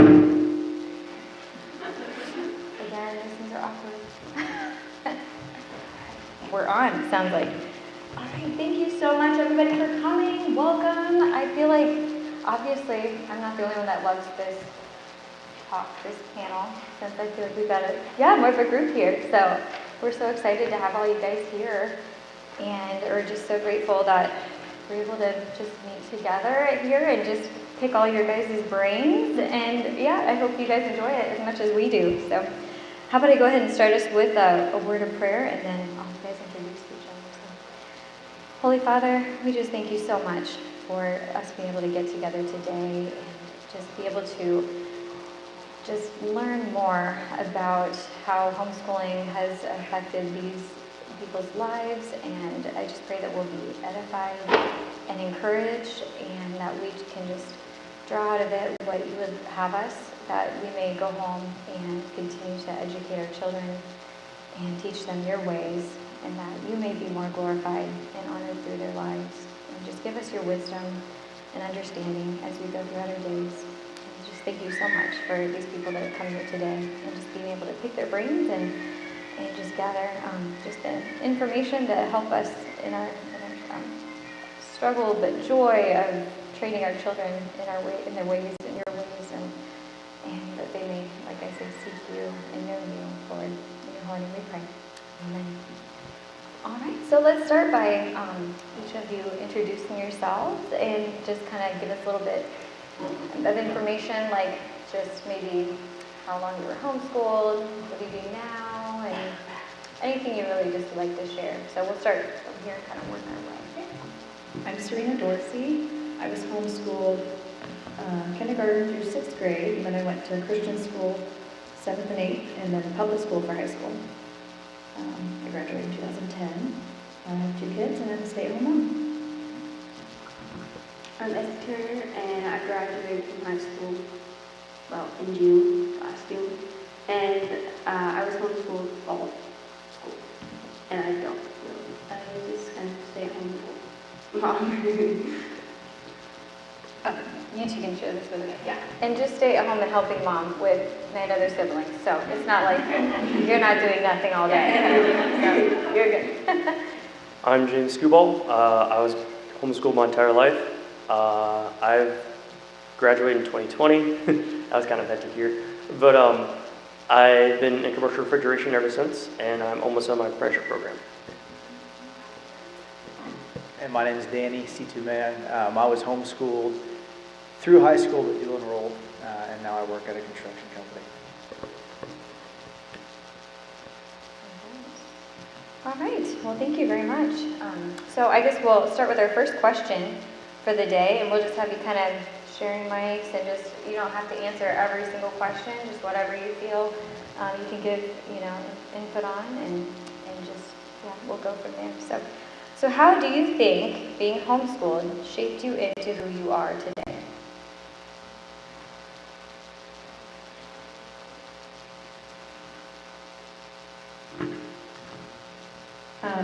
Again, these things are awkward. We're on, sounds like. All right, thank you so much, everybody, for coming. Welcome. I feel like, obviously, I'm not the only one that loves this talk, this panel, since I feel like we've got more of a group here. So we're so excited to have all you guys here, and we're just so grateful that we're able to just meet together here and just pick all your guys' brains. And yeah, I hope you guys enjoy it as much as we do. So how about I go ahead and start us with a word of prayer, and then I'll you guys introduce each other. So, Holy Father, we just thank you so much for us being able to get together today and just be able to just learn more about how homeschooling has affected these people's lives, and I just pray that we'll be edified and encouraged, and that we can just draw out of it what you would have us, that we may go home and continue to educate our children and teach them your ways, and that you may be more glorified and honored through their lives. And just give us your wisdom and understanding as we go throughout our days. And just thank you so much for these people that have come here today, and just being able to pick their brains and just gather just the information to help us in our struggle, but joy of training our children in their ways, in your ways, and that they may, like I say, seek you and know you, Lord. In your holy name we pray. Amen. All right, so let's start by each of you introducing yourselves and just kind of give us a little bit of information, like just maybe how long you were homeschooled, what do you do now, and anything you really just like to share. So we'll start from here and kind of work our way. I'm Serena Dorsey. I was homeschooled kindergarten through 6th grade, and then I went to Christian school 7th and 8th, and then public school for high school. I graduated in 2010. I have 2 kids, and I'm a stay-at-home mom. I'm Esther, and I graduated from high school, in June, last June. And I was homeschooled all school. And I don't really. I just kind of stay at home mom. You two can share this with me. Yeah. And just stay at home and helping mom with 9 other siblings. So it's not like you're not doing nothing all day. So you're good. I'm James Skubal. I was homeschooled my entire life. I've graduated in 2020. That was kind of hectic year. But I've been in commercial refrigeration ever since, and I'm almost on my apprenticeship program. And my name is Danny, C2 man. I was homeschooled through high school, but dual enrolled, and now I work at a construction company. All right. Well, thank you very much. So I guess we'll start with our first question for the day, and we'll just have you kind of sharing mics, and just, you don't have to answer every single question, just whatever you feel you can give, input on, and just, we'll go from there. So how do you think being homeschooled shaped you into who you are today?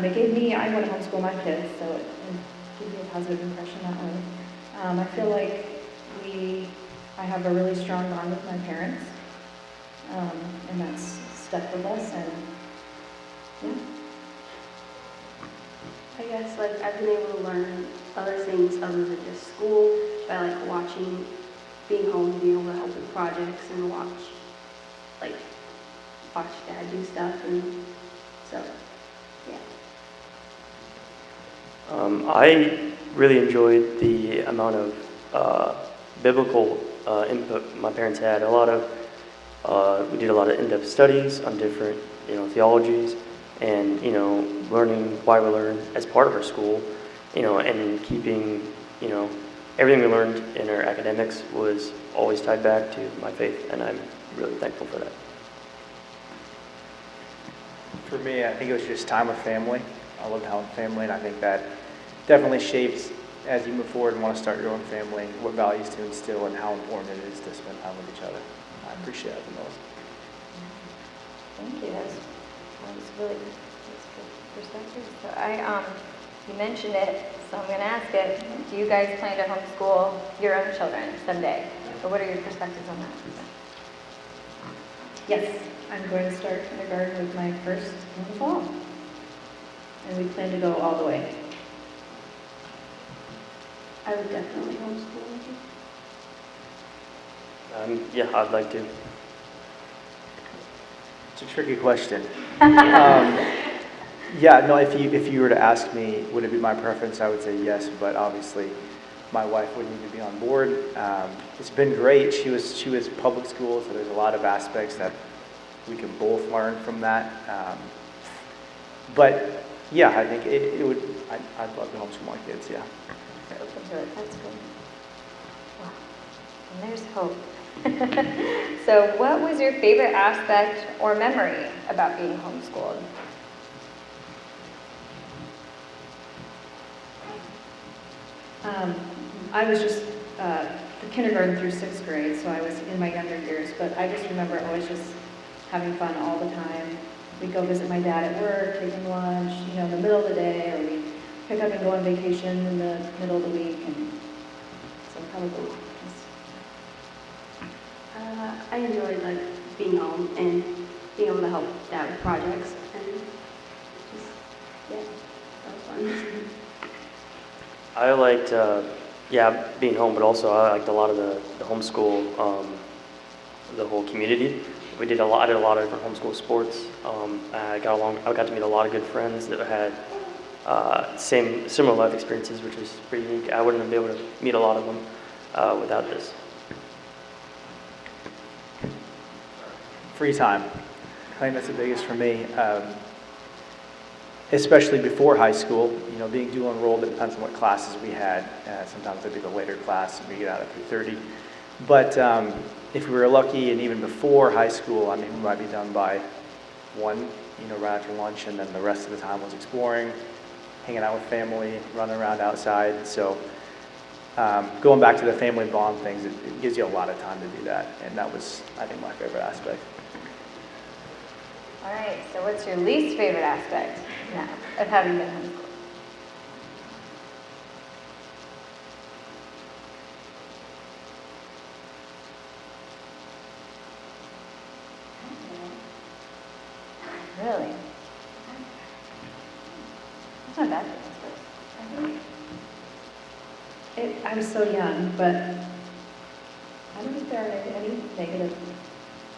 It gave me, I want to homeschool my kids, so it gave me a positive impression that way. I feel like I have a really strong bond with my parents, and that's stuck with us, and yeah. I guess I've been able to learn other things other than just school by watching, being home, being able to help with projects and watch dad do stuff, and so yeah. I really enjoyed the amount of biblical input my parents had. We did a lot of in-depth studies on different, theologies, and learning why we learn as part of our school, and keeping, everything we learned in our academics was always tied back to my faith, and I'm really thankful for that. For me, I think it was just time with family. I love having family, and I think that definitely shapes, as you move forward and want to start your own family, what values to instill and how important it is to spend time with each other. I appreciate that the most. Thank you. That was really good perspective. So you mentioned it, so I'm going to ask it. Do you guys plan to homeschool your own children someday? But what are your perspectives on that? Yes, I'm going to start kindergarten with my first in the fall. And we plan to go all the way. I would definitely homeschool. Yeah, I'd like to. It's a tricky question. Yeah, no, if you were to ask me, would it be my preference, I would say yes, but obviously my wife would need to be on board. It's been great. She was public school, so there's a lot of aspects that we can both learn from that. But yeah, I think it would, I'd love to homeschool my kids, yeah. Open to it, that's good. Wow, and there's hope. So what was your favorite aspect or memory about being homeschooled? I was just the kindergarten through sixth grade, so I was in my younger years, but I just remember always just having fun all the time. We'd go visit my dad at work, take him lunch, in the middle of the day, or we'd pick up and go on vacation in the middle of the week, and so probably I enjoyed like being home and being able to help dad with projects and just, yeah, that was fun. I liked, being home, but also I liked a lot of the homeschool, the whole community. I did a lot of different homeschool sports. I got to meet a lot of good friends that had similar life experiences, which was pretty unique. I wouldn't have been able to meet a lot of them without this. Free time. I think that's the biggest for me. Especially before high school, being dual enrolled, it depends on what classes we had. Sometimes I'd be the later class and we get out at 3:30. But if we were lucky, and even before high school, we might be done by 1, right after lunch, and then the rest of the time was exploring, hanging out with family, running around outside. So going back to the family bond things, it gives you a lot of time to do that, and that was, I think, my favorite aspect. All right, so what's your least favorite aspect now of having been homeschooled? Really? That's not bad for this. I'm so young, but I don't think there are any negative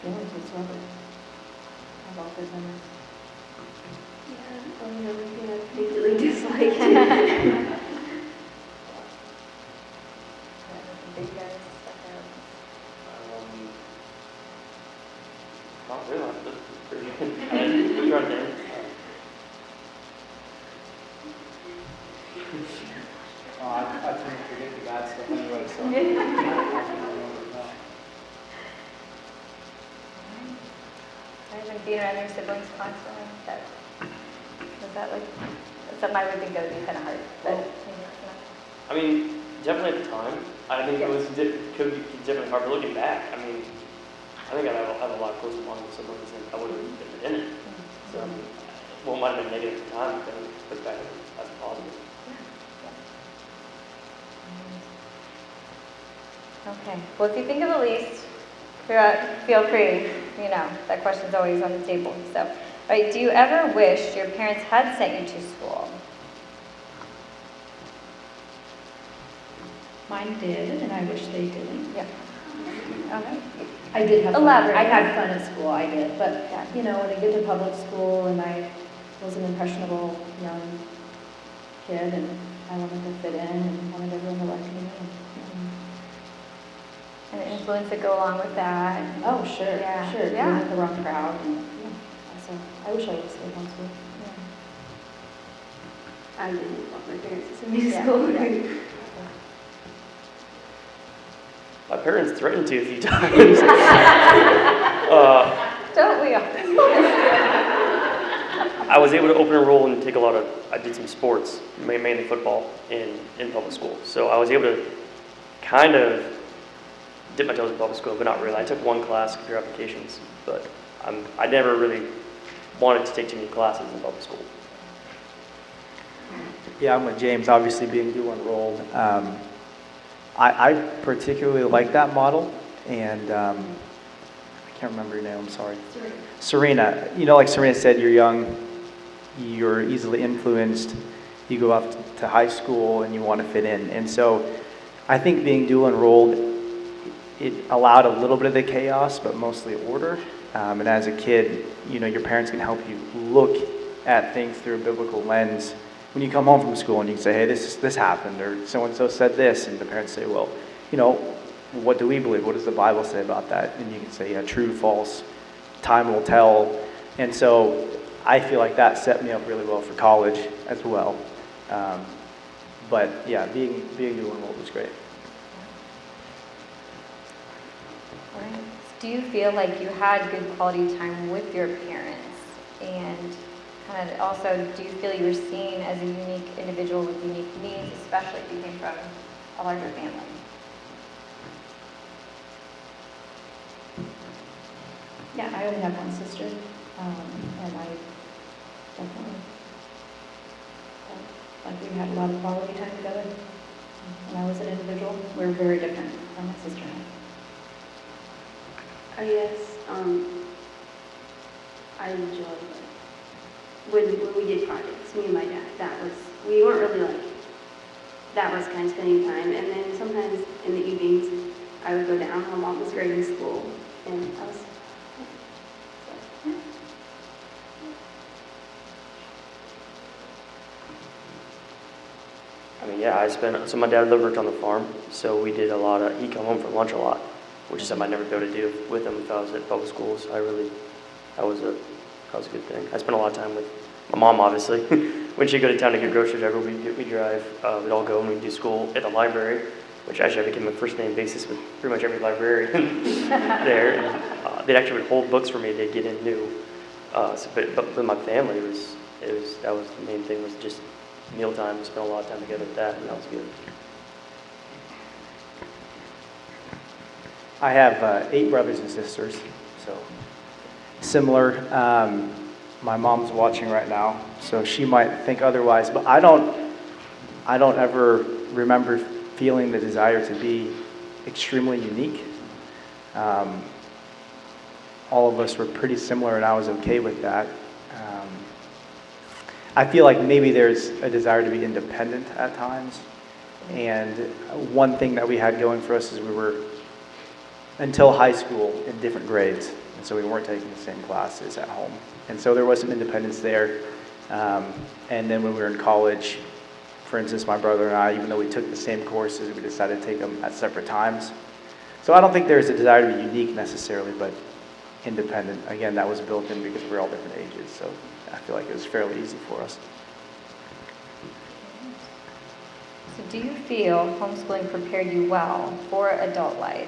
feelings whatsoever. I've all good memories. Yeah, only everything I particularly disliked. Big guys stuck out. Not really. That's pretty good. Pretty hard name. I tend to forget the bad stuff anyway, so. I've been being around your siblings constantly. Was that like something I would think that would be kind of hard? But maybe it's not. Definitely at the time. I think it was could be definitely hard. But looking back, I think I have a lot closer bond with siblings than I would have been in it. So, what might have been negative at the time, but then look back, that's positive. Okay. Well, if you think of a least, feel free. That question's always on the table. So, all right. Do you ever wish your parents had sent you to school? Mine did, and I wish they didn't. Yeah. Okay. I did have fun. Elaborate. I had fun at school, I did. But, Yeah. when I get to public school and I was an impressionable young kid and I wanted to fit in and wanted everyone to like me. And the influence that go along with that. Oh, sure, Yeah. sure. Yeah. Being with the wrong crowd. And, so I wish I would have stayed home school. I didn't want my parents to send me to Yeah, school. yeah. My parents threatened to a few times. Don't we all? I was able to open enroll and take I did some sports, mainly football, in public school. So I was able to kind of dip my toes in public school, but not really. I took one class, computer applications, but I never really wanted to take too many classes in public school. Yeah, I'm with James, obviously being dual enrolled. I particularly like that model, and I can't remember your name, I'm sorry. Serena. You know, like Serena said, you're young, you're easily influenced, you go off to high school and you want to fit in. And so I think being dual enrolled, it allowed a little bit of the chaos, but mostly order. And as a kid, you know, your parents can help you look at things through a biblical lens. When you come home from school and you can say, hey, this happened, or so-and-so said this, and the parents say, well, you know, what do we believe? What does the Bible say about that? And you can say, yeah, true, false, time will tell. And so I feel like that set me up really well for college as well. But yeah, being dual enrolled was great. All right. Do you feel like you had good quality time with your parents? And kind of also, do you feel you were seen as a unique individual with unique needs, especially if you came from a larger family? Yeah, I only have one sister, and I definitely felt like we had a lot of quality time together. When I was an individual, we were very different from my sister and I guess I enjoyed when we did projects, me and my dad. We weren't really like, that was kind of spending time. And then sometimes in the evenings, I would go down. My mom was grading school, and I was, I mean, yeah, so my dad worked on the farm, so we did a lot of, he'd come home for lunch a lot, which is something I'd never be able to do with him if I was at public schools. That was a good thing. I spent a lot of time with my mom, obviously. When she'd go to town to get groceries, we'd drive, we'd all go and we'd do school at the library, which actually I became a first name basis with pretty much every librarian there. And, they actually would hold books for me to get in new. But with my family, that was the main thing, was just mealtime. We spent a lot of time together with that, and that was good. I have 8 brothers and sisters, so similar. My mom's watching right now, so she might think otherwise, but I don't ever remember feeling the desire to be extremely unique. All of us were pretty similar, and I was okay with that. I feel like maybe there's a desire to be independent at times, and one thing that we had going for us is we were, until high school, in different grades, and so we weren't taking the same classes at home. And so there was some independence there. And then when we were in college, for instance, my brother and I, even though we took the same courses, we decided to take them at separate times. So I don't think there's a desire to be unique necessarily, but independent. Again, that was built in because we're all different ages, so I feel like it was fairly easy for us. So do you feel homeschooling prepared you well for adult life?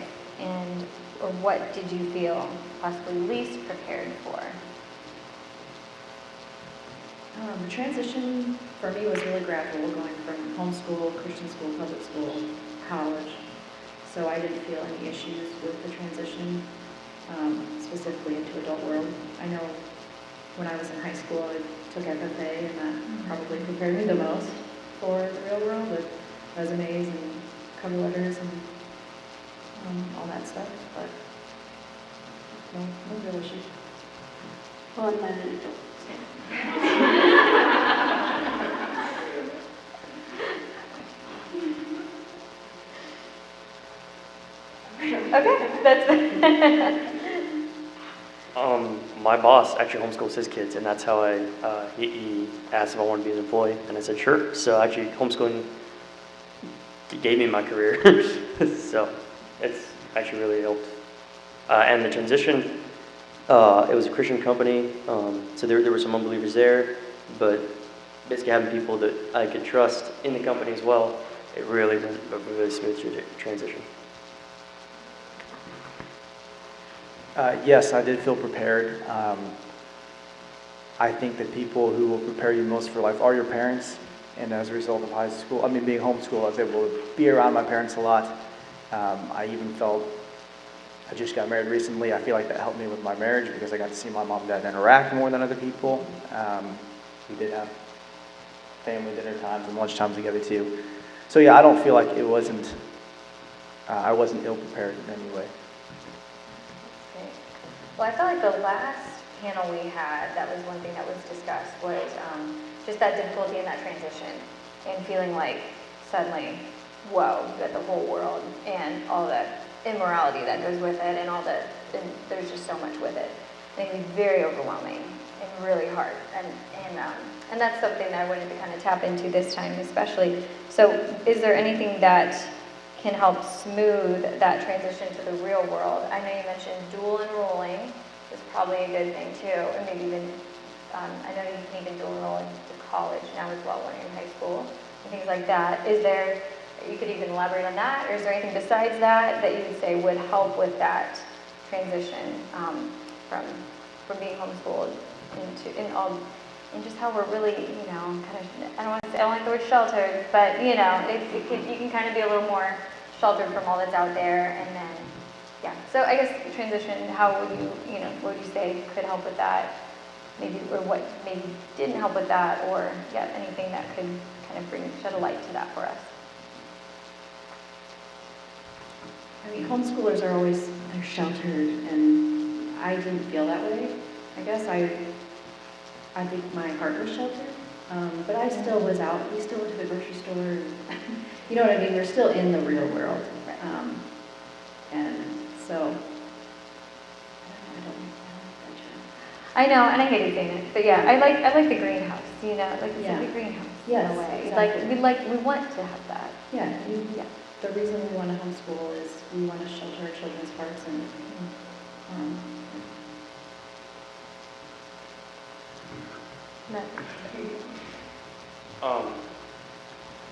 Or what did you feel possibly least prepared for? the transition for me was really gradual, going from homeschool, Christian school, public school, college. So I didn't feel any issues with the transition, specifically into adult world. I know when I was in high school, I took FFA, and that probably prepared me the most for the real world, with resumes and cover letters and all that stuff. But no real issues. Well, I'm not an adult. Okay, that's My boss actually homeschools his kids, and that's how he asked if I wanted to be an employee, and I said sure. So actually, homeschooling gave me my career. So it's actually really helped. And the transition, it was a Christian company, so there were some unbelievers there, but basically having people that I could trust in the company as well, it really went a really smooth transition. Yes, I did feel prepared. I think that people who will prepare you most for life are your parents, and as a result of being homeschooled, I was able to be around my parents a lot. I even felt, I just got married recently, I feel like that helped me with my marriage because I got to see my mom and dad interact more than other people. We did have family dinner times and lunch times together too. So yeah, I don't feel like it wasn't I wasn't ill prepared in any way. Great. Well, I felt like the last panel we had, that was one thing that was discussed, was just that difficulty in that transition and feeling like suddenly, whoa, you got the whole world and all the immorality that goes with it and and there's just so much with it. It can be very overwhelming and really hard. And that's something that I wanted to kind of tap into this time especially. So is there anything that can help smooth that transition to the real world? I know you mentioned dual enrolling is probably a good thing too, and maybe even, I know you can even dual enroll into college now as well when you're in high school, and things like that. You could even elaborate on that, or is there anything besides that you would say would help with that transition from being homeschooled and just how we're really, kind of, I don't like the word sheltered, but, you can kind of be a little more sheltered from all that's out there, and then, yeah. So I guess transition, how would what would you say could help with that? Maybe, or what maybe didn't help with that, or, yeah, anything that could kind of shed a light to that for us. I mean, homeschoolers are always, they're sheltered, and I didn't feel that way. I guess I think my heart was sheltered, but I still was out. We still went to the grocery store. You know what I mean? We're still in the real world. And so, I know, and I hated saying it, but yeah, I like the greenhouse, like Yeah. the greenhouse Yes, in a way. exactly. We want to have that. Yeah, Yeah. the reason we want to homeschool is we want to shelter our children's hearts and,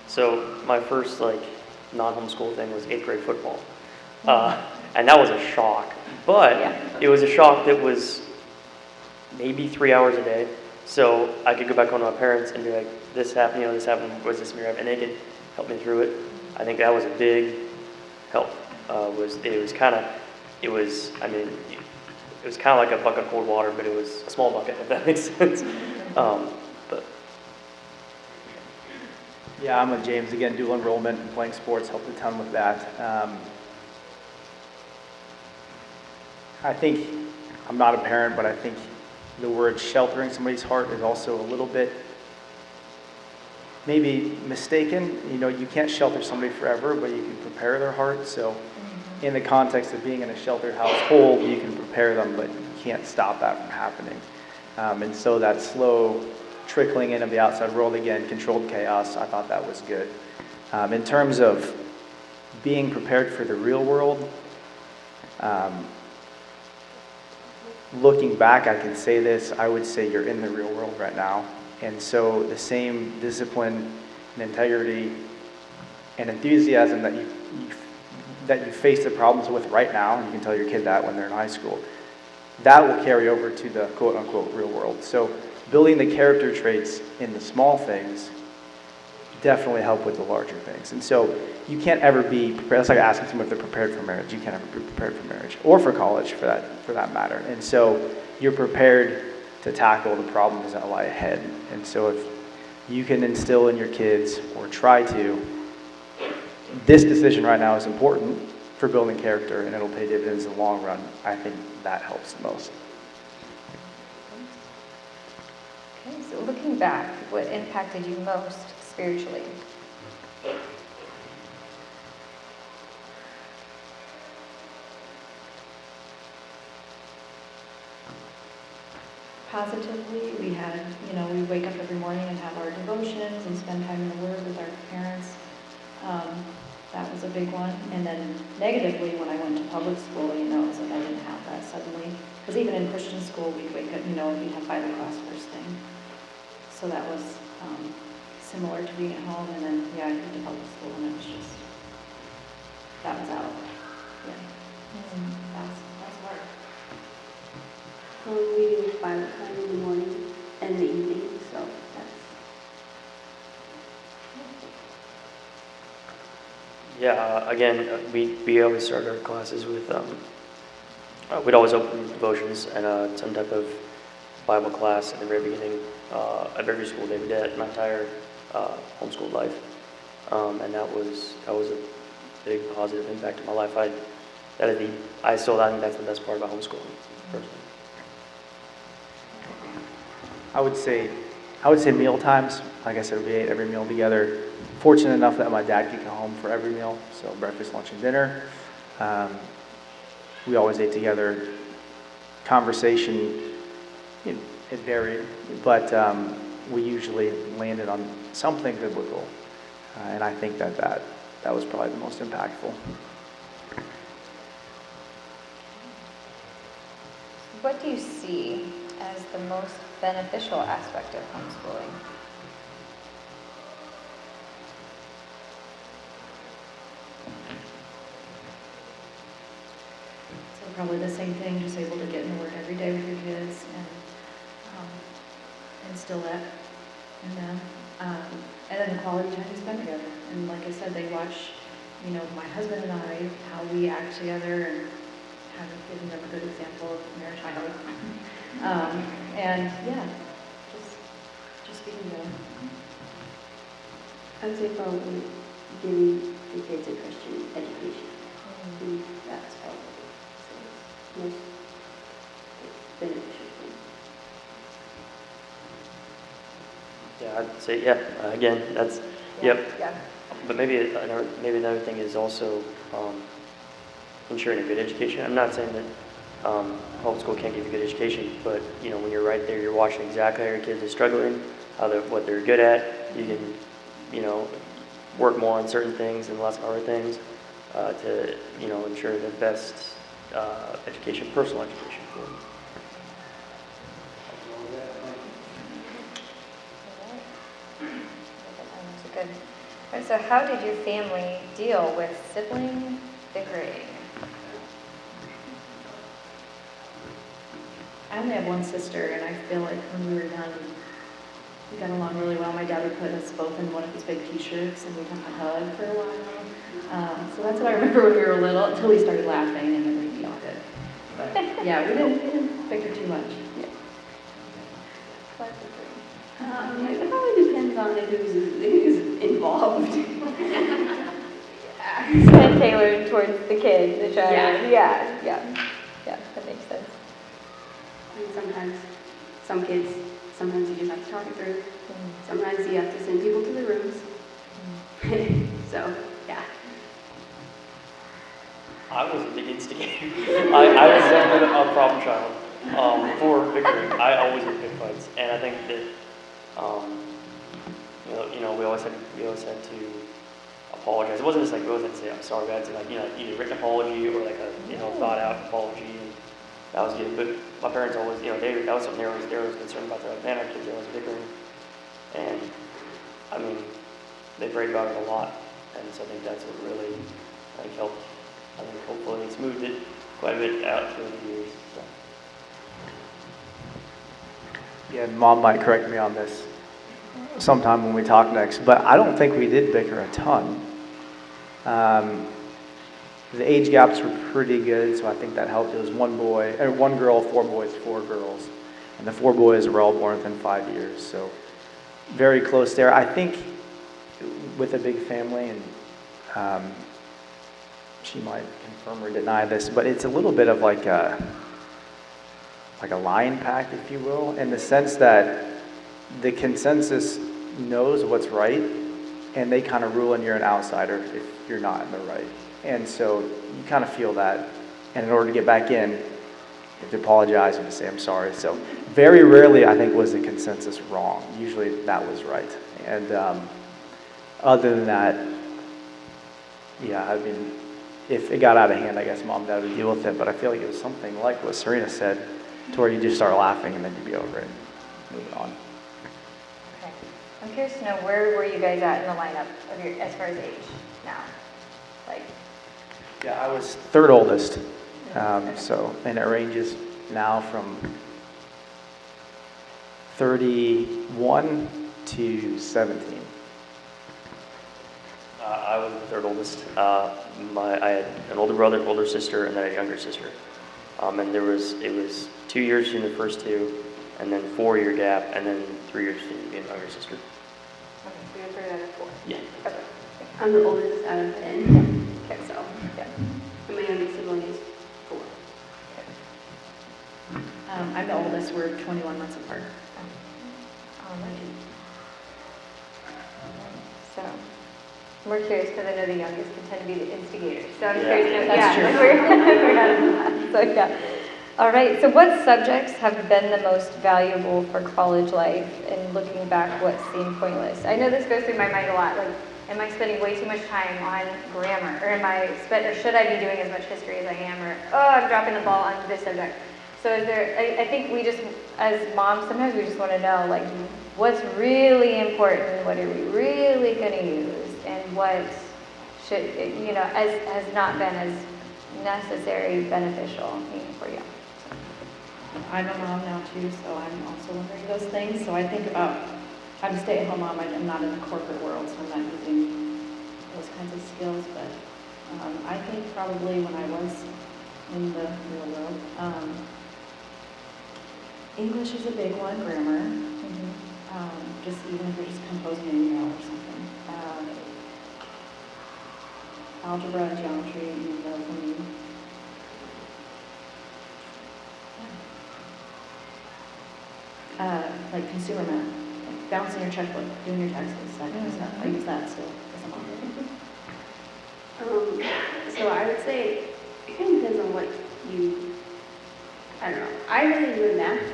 So my first non-homeschool thing was 8th grade football, and that was a shock. But Yeah. it was a shock that was maybe 3 hours a day. So I could go back home to my parents and be like, "This happened, this happened. Was this mirror?" And they could help me through it. I think that was a big help. It was kind of like a bucket of cold water, but it was a small bucket, if that makes sense. But Yeah, I'm with James. Again, dual enrollment and playing sports helped a ton with that. I think, I'm not a parent, but I think the word sheltering somebody's heart is also a little bit maybe mistaken. You can't shelter somebody forever, but you can prepare their heart. So in the context of being in a sheltered household, you can prepare them, but you can't stop that from happening. And so that slow trickling in of the outside world, again, controlled chaos, I thought that was good. In terms of being prepared for the real world, looking back, I can say this, I would say you're in the real world right now. And so the same discipline and integrity and enthusiasm that you face the problems with right now, and you can tell your kid that when they're in high school, that will carry over to the quote-unquote real world. So building the character traits in the small things definitely help with the larger things. And so you can't ever be prepared. That's like asking someone if they're prepared for marriage. You can't ever be prepared for marriage, or for college for that matter. And so you're prepared to tackle the problems that lie ahead. And so if you can instill in your kids, or try to, this decision right now is important for building character and it'll pay dividends in the long run, I think that helps the most. Okay, so looking back, what impacted you most spiritually? positively, we had, we wake up every morning and have our devotions and spend time in the Word with our parents. That was a big one. And then negatively, when I went to public school, it was like I didn't have that suddenly. Because even in Christian school, we'd wake up, we'd have Bible class first thing. So that was similar to being at home. And then, I went to public school and it was just, that was out. Yeah. That's hard. We do Bible time in the morning and the evening, so that's... yeah, again, we always start our classes with, we'd always open devotions and some type of Bible class at the very beginning of every school day. We did it my entire homeschool life. And that was a big positive impact in my life. I think that's the best part about homeschooling, personally. I would say meal times. Like I said, we ate every meal together. Fortunate enough that my dad could come home for every meal, so breakfast, lunch, and dinner. We always ate together. Conversation, it varied, but we usually landed on something biblical, and I think that was probably the most impactful. What do you see as the most beneficial aspect of homeschooling? So probably the same thing, just able to get in the Word every day with your kids and instill that in them. And then the quality time we spend together. And like I said, they watch, my husband and I, how we act together and kind of giving them a good example of marriage. I hope. And yeah, just being together. I'd say probably giving the kids a Christian education. That's probably the most beneficial thing. Yeah, I'd say, again, that's, yep. Yeah. But maybe another thing is also ensuring a good education. I'm not saying that homeschool can't give you a good education, but when you're right there, you're watching exactly how your kids are struggling, what they're good at. You can work more on certain things and less on other things to ensure the best education, personal education for them. Good. All right, so how did your family deal with sibling bickering? I only have one sister, and I feel like when we were young, we got along really well. My dad would put us both in one of his big T-shirts, and we'd have to hug for a while. So that's what I remember when we were little, until we started laughing, and then we'd be all good. But yeah, we didn't bicker too much. It probably depends on who's involved. It's kind of tailored towards the kid, the child. Yeah, that makes sense. And sometimes you just have to talk it through. Sometimes you have to send people to the rooms. So, yeah. I was a big instigator. I was definitely a problem child. For bickering, I always would pick fights, and I think that we always had to apologize. It wasn't just like we always had to say I'm sorry, we had to either written apology or like a thought out apology, and that was good. But my parents always that was something they were always concerned about. They're like, man, our kids are always bickering, and I mean they prayed about it a lot, and so I think that's what really helped. I think hopefully it smoothed it quite a bit out through the years. So. Yeah, Mom might correct me on this sometime when we talk next, but I don't think we did bicker a ton. The age gaps were pretty good, so I think that helped. It was one girl, 4 boys, 4 girls, and the 4 boys were all born within 5 years, so very close there. I think with a big family, and she might confirm or deny this, but it's a little bit of like a lion pack, if you will, in the sense that the consensus knows what's right, and they kind of rule and you're an outsider if you're not in the right. And so you kind of feel that, and in order to get back in, you have to apologize and to say, I'm sorry. So very rarely, I think, was the consensus wrong. Usually that was right. And other than that, yeah, I mean, if it got out of hand, I guess Mom and Dad would deal with it, but I feel like it was something like what Serena said, to where you just start laughing and then you'd be over it, moving on. Okay. I'm curious to know, where were you guys at in the lineup as far as age now? Yeah, I was 3rd oldest, and it ranges now from 31 to 17. I was the 3rd oldest. I had an older brother, an older sister, and then a younger sister. And it was 2 years between the first 2, and then 4-year gap, and then 3 years between me and my younger sister. Okay, so you're 3rd out of 4. Yeah. Okay. I'm the oldest out of 10. Okay. So, Yeah. and my youngest sibling is 4. I'm the oldest, we're 21 months apart. So, we're curious because I know the youngest can tend to be the instigators. So I'm Yeah, curious. that's true. We're out of that. So yeah. All right. So what subjects have been the most valuable for college life? And looking back, what seemed pointless? I know this goes through my mind a lot. Like, am I spending way too much time on grammar, or or should I be doing as much history as I am, or I'm dropping the ball on this subject? So is there? I think we just, as moms, sometimes we just want to know, like, what's really important, what are we really going to use, and what should, has not been as necessary, beneficial for you. I'm a mom now too, so I'm also wondering those things. So I think about, I'm a stay-at-home mom, I'm not in the corporate world, so I'm not using those kinds of skills, but I think probably when I was in the real world, English is a big one, grammar, just even if you're just composing an email or something. Algebra and geometry, those for me. Like consumer math, like balancing your checkbook, doing your taxes, that kind of stuff. I use that still as a mom. So I would say it kind of depends on what I don't know. I really enjoy math,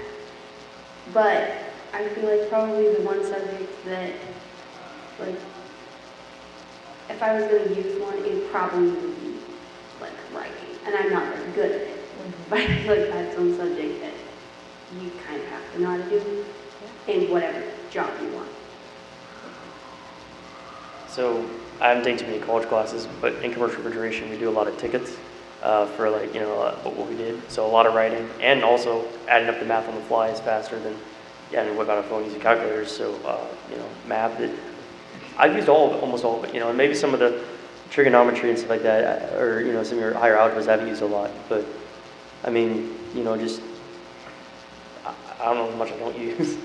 but I feel like probably the one subject that, like, if I was going to use one, it probably would be, like, writing. And I'm not very good at it, but I feel like that's one subject that you kind of have to know how to do in whatever job you want. So I haven't taken too many college classes, but in commercial refrigeration, we do a lot of tickets for what we did. So a lot of writing, and also adding up the math on the fly is faster than whip out a phone using calculators. So math. I've used almost all of it. And maybe some of the trigonometry and stuff like that, or some of your higher algebras I haven't used a lot. But I mean, just I don't know how much I don't use.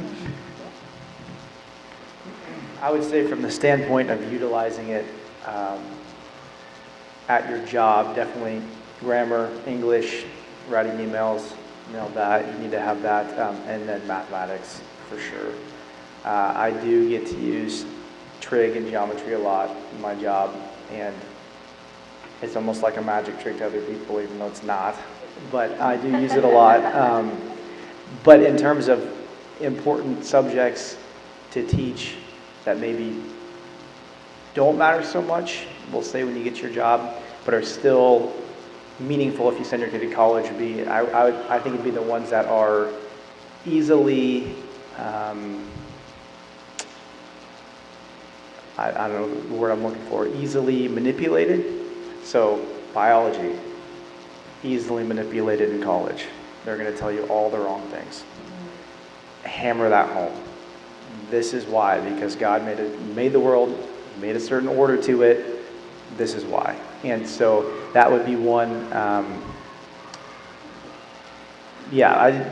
I would say from the standpoint of utilizing it at your job, definitely grammar, English, writing emails, that you need to have that, and then mathematics for sure. I do get to use trig and geometry a lot in my job, and it's almost like a magic trick to other people, even though it's not. But I do use it a lot. But in terms of important subjects to teach that maybe don't matter so much, we'll say when you get your job, but are still meaningful if you send your kid to college, I think it'd be the ones that are easily, I don't know the word I'm looking for, easily manipulated. So biology, easily manipulated in college. They're going to tell you all the wrong things. Hammer that home. This is why, because God made the world, made a certain order to it. This is why. And so that would be one.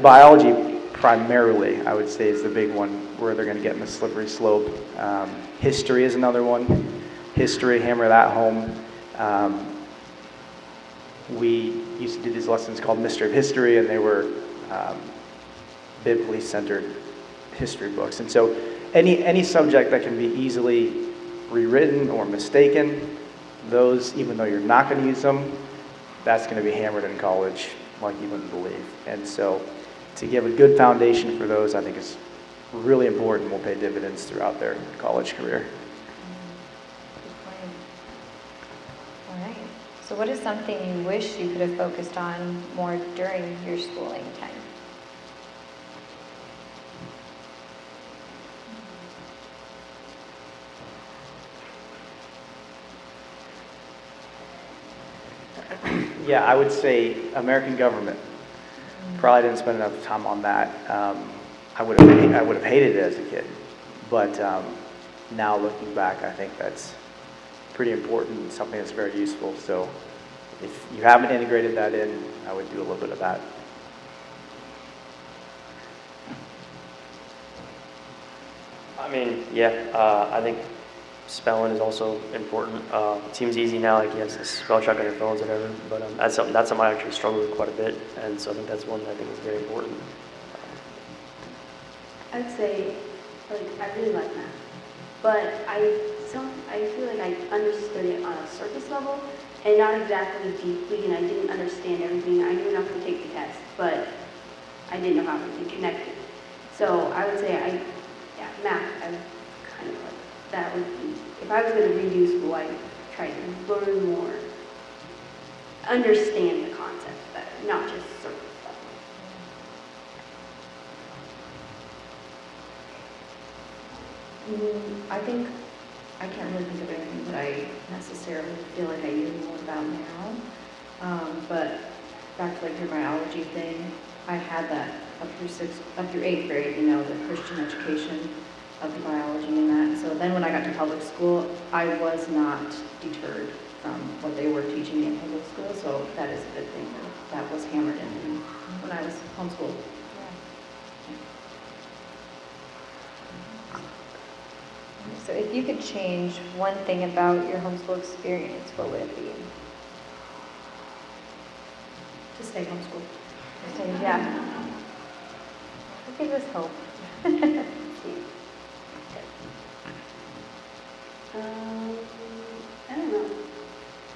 Biology primarily, I would say, is the big one where they're going to get in a slippery slope. History is another one. History, hammer that home. We used to do these lessons called Mystery of History, and they were biblically centered history books. And so any subject that can be easily rewritten or mistaken, those, even though you're not going to use them, that's going to be hammered in college like you wouldn't believe. And so to give a good foundation for those, I think is really important, will pay dividends throughout their college career. Good point. All right. So what is something you wish you could have focused on more during your schooling time? Yeah, I would say American government. Probably didn't spend enough time on that. I would have hated it as a kid, but now looking back, I think that's pretty important, something that's very useful. So if you haven't integrated that in, I would do a little bit of that. I mean, I think spelling is also important. It seems easy now, like you have to spell check on your phones or whatever, but that's something I actually struggle with quite a bit, and so I think that's one that I think is very important. I'd say, like, I really like math, but I feel like I understood it on a surface level and not exactly deeply, and I didn't understand everything. I knew enough to take the test, but I didn't know how to connect it. So I would say math, I kind of like, that would be, if I was going to redo school, I'd try to learn more, understand the concept better, not just surface level. I think, I can't really think of anything that I necessarily feel like I knew more about now. But back to like your biology thing, I had that up through 8th grade, you know, the Christian education of the biology and that. So then when I got to public school, I was not deterred from what they were teaching me in public school. So that is a good thing that was hammered into me when I was homeschooled. So if you could change one thing about your homeschool experience, what would it be? To stay homeschooled. Yeah. It gives us hope. I don't know.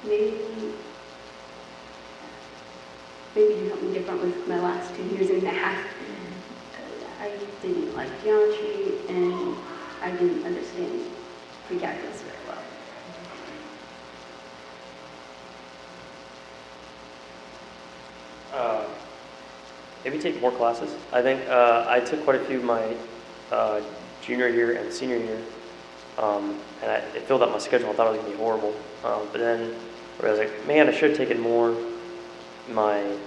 Maybe do something different with my last 2 years in math. I didn't like geometry and I didn't understand pre-calculus very well. Maybe take more classes. I think I took quite a few my junior year and senior year, and it filled out my schedule. I thought it was going to be horrible, but then I was like, man, I should have taken more my,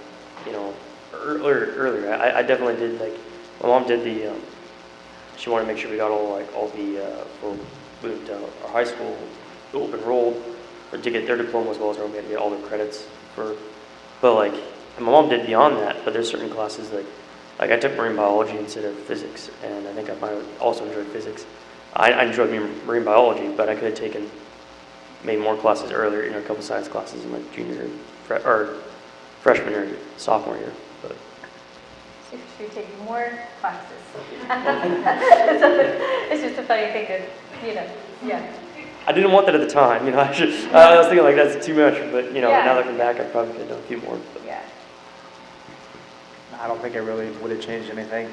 earlier. I definitely did, like, my mom did the, she wanted to make sure we got all the, we went to our high school, enrolled, or to get their diploma as well as our own, we had to get all their credits for, but like, and my mom did beyond that, but there's certain classes like I took marine biology instead of physics, and I think I might have also enjoyed physics. I enjoyed marine biology, but I could have taken maybe more classes earlier, a couple science classes in my junior or freshman or sophomore year. But So you should take more classes. It's just a funny thing to, yeah. I didn't want that at the time, I was thinking like that's too much, but Yeah. now looking back, I probably could have done a few more. But. Yeah. I don't think I really would have changed anything.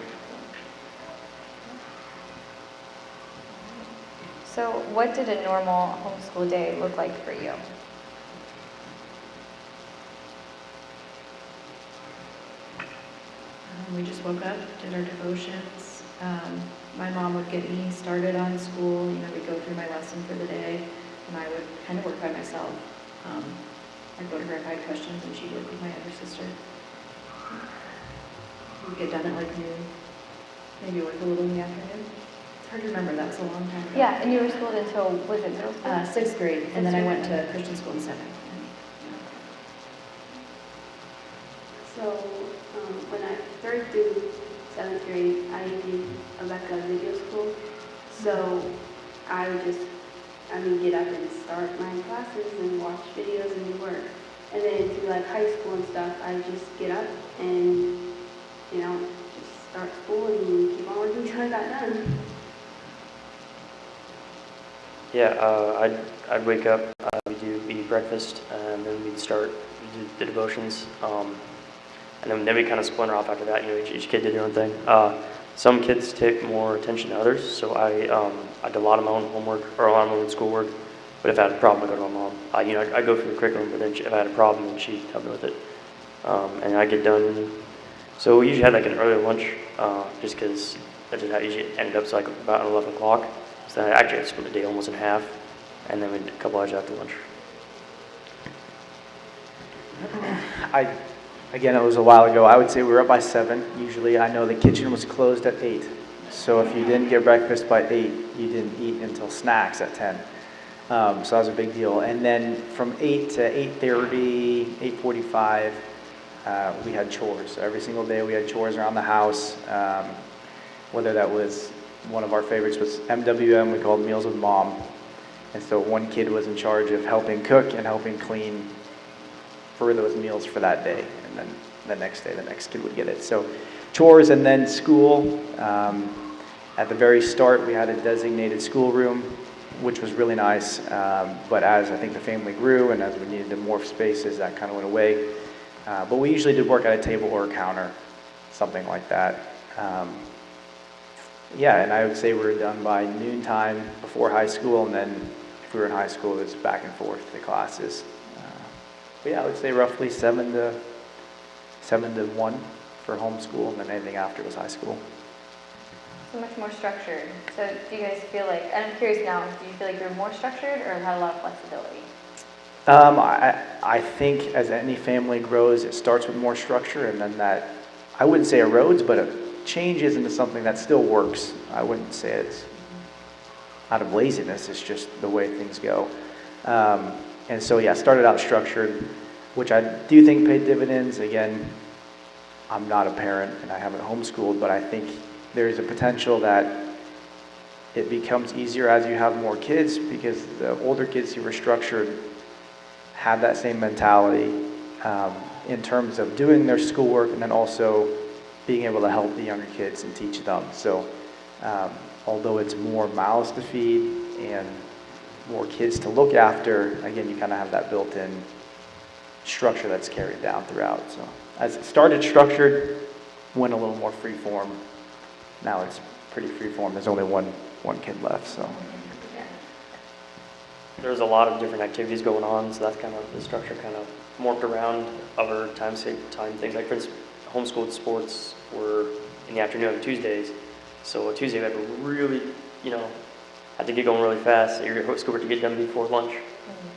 So what did a normal homeschool day look like for you? We just woke up, did our devotions. My mom would get me started on school. We'd go through my lesson for the day, and I would kind of work by myself. I'd go to her if I had questions, and she'd work with my other sister. We'd get done at like noon, maybe work a little in the afternoon. It's hard to remember, that was a long time ago. Yeah, and you were schooled until, was it middle school? 6th grade, and then I went to 6th grade. Christian school in 7th. So when I 3rd through 7th grade, I did a video school. So I would just, get up and start my classes and watch videos and do work. And then through like high school and stuff, I just get up and, just start school and keep on working until I got done. Yeah, I'd wake up, we'd eat breakfast, and then we'd do the devotions, and then we'd kind of splinter off after that. Each kid did their own thing. Some kids take more attention to others, so I did a lot of my own homework or a lot of my own schoolwork. But if I had a problem, I go to my mom. I go through the curriculum, but then if I had a problem, then she'd help me with it, and I get done. So we usually had like an early lunch, just because that's just how it usually ended up. So like about 11 o'clock. So then I actually had to split the day almost in half, and then we had a couple hours after lunch. Again, it was a while ago. I would say we were up by 7. Usually, I know the kitchen was closed at 8. So if you didn't get breakfast by 8, you didn't eat until snacks at 10. So that was a big deal. And then from 8 to 8:30, 8:45, we had chores. So every single day we had chores around the house. Whether that was, one of our favorites was MWM, we called Meals with Mom. And so one kid was in charge of helping cook and helping clean for those meals for that day. And then the next day, the next kid would get it. So chores and then school. At the very start, we had a designated schoolroom, which was really nice. But as I think the family grew and as we needed to morph spaces, that kind of went away. But we usually did work at a table or a counter, something like that. Yeah, and I would say we were done by noontime before high school, and then if we were in high school, it was back and forth to classes. But yeah, I would say roughly 7 to 1 for homeschool, and then anything after was high school. So much more structured. So do you guys feel like, and I'm curious now, do you feel like you're more structured or had a lot of flexibility? I think as any family grows, it starts with more structure, and then that, I wouldn't say erodes, but it changes into something that still works. I wouldn't say it's out of laziness, it's just the way things go. And so, yeah, started out structured, which I do think paid dividends. Again, I'm not a parent and I haven't homeschooled, but I think there's a potential that it becomes easier as you have more kids, because the older kids who were structured have that same mentality in terms of doing their schoolwork and then also being able to help the younger kids and teach them. So although it's more mouths to feed and more kids to look after, again, you kind of have that built-in structure that's carried down throughout. So as it started structured, went a little more free form. Now it's pretty free form. There's only one kid left, so. There's a lot of different activities going on, so that's kind of the structure kind of morphed around other time things. Like for instance, homeschooled sports were in the afternoon on Tuesdays. So Tuesday we had to really, had to get going really fast. Your schoolwork to get done before lunch.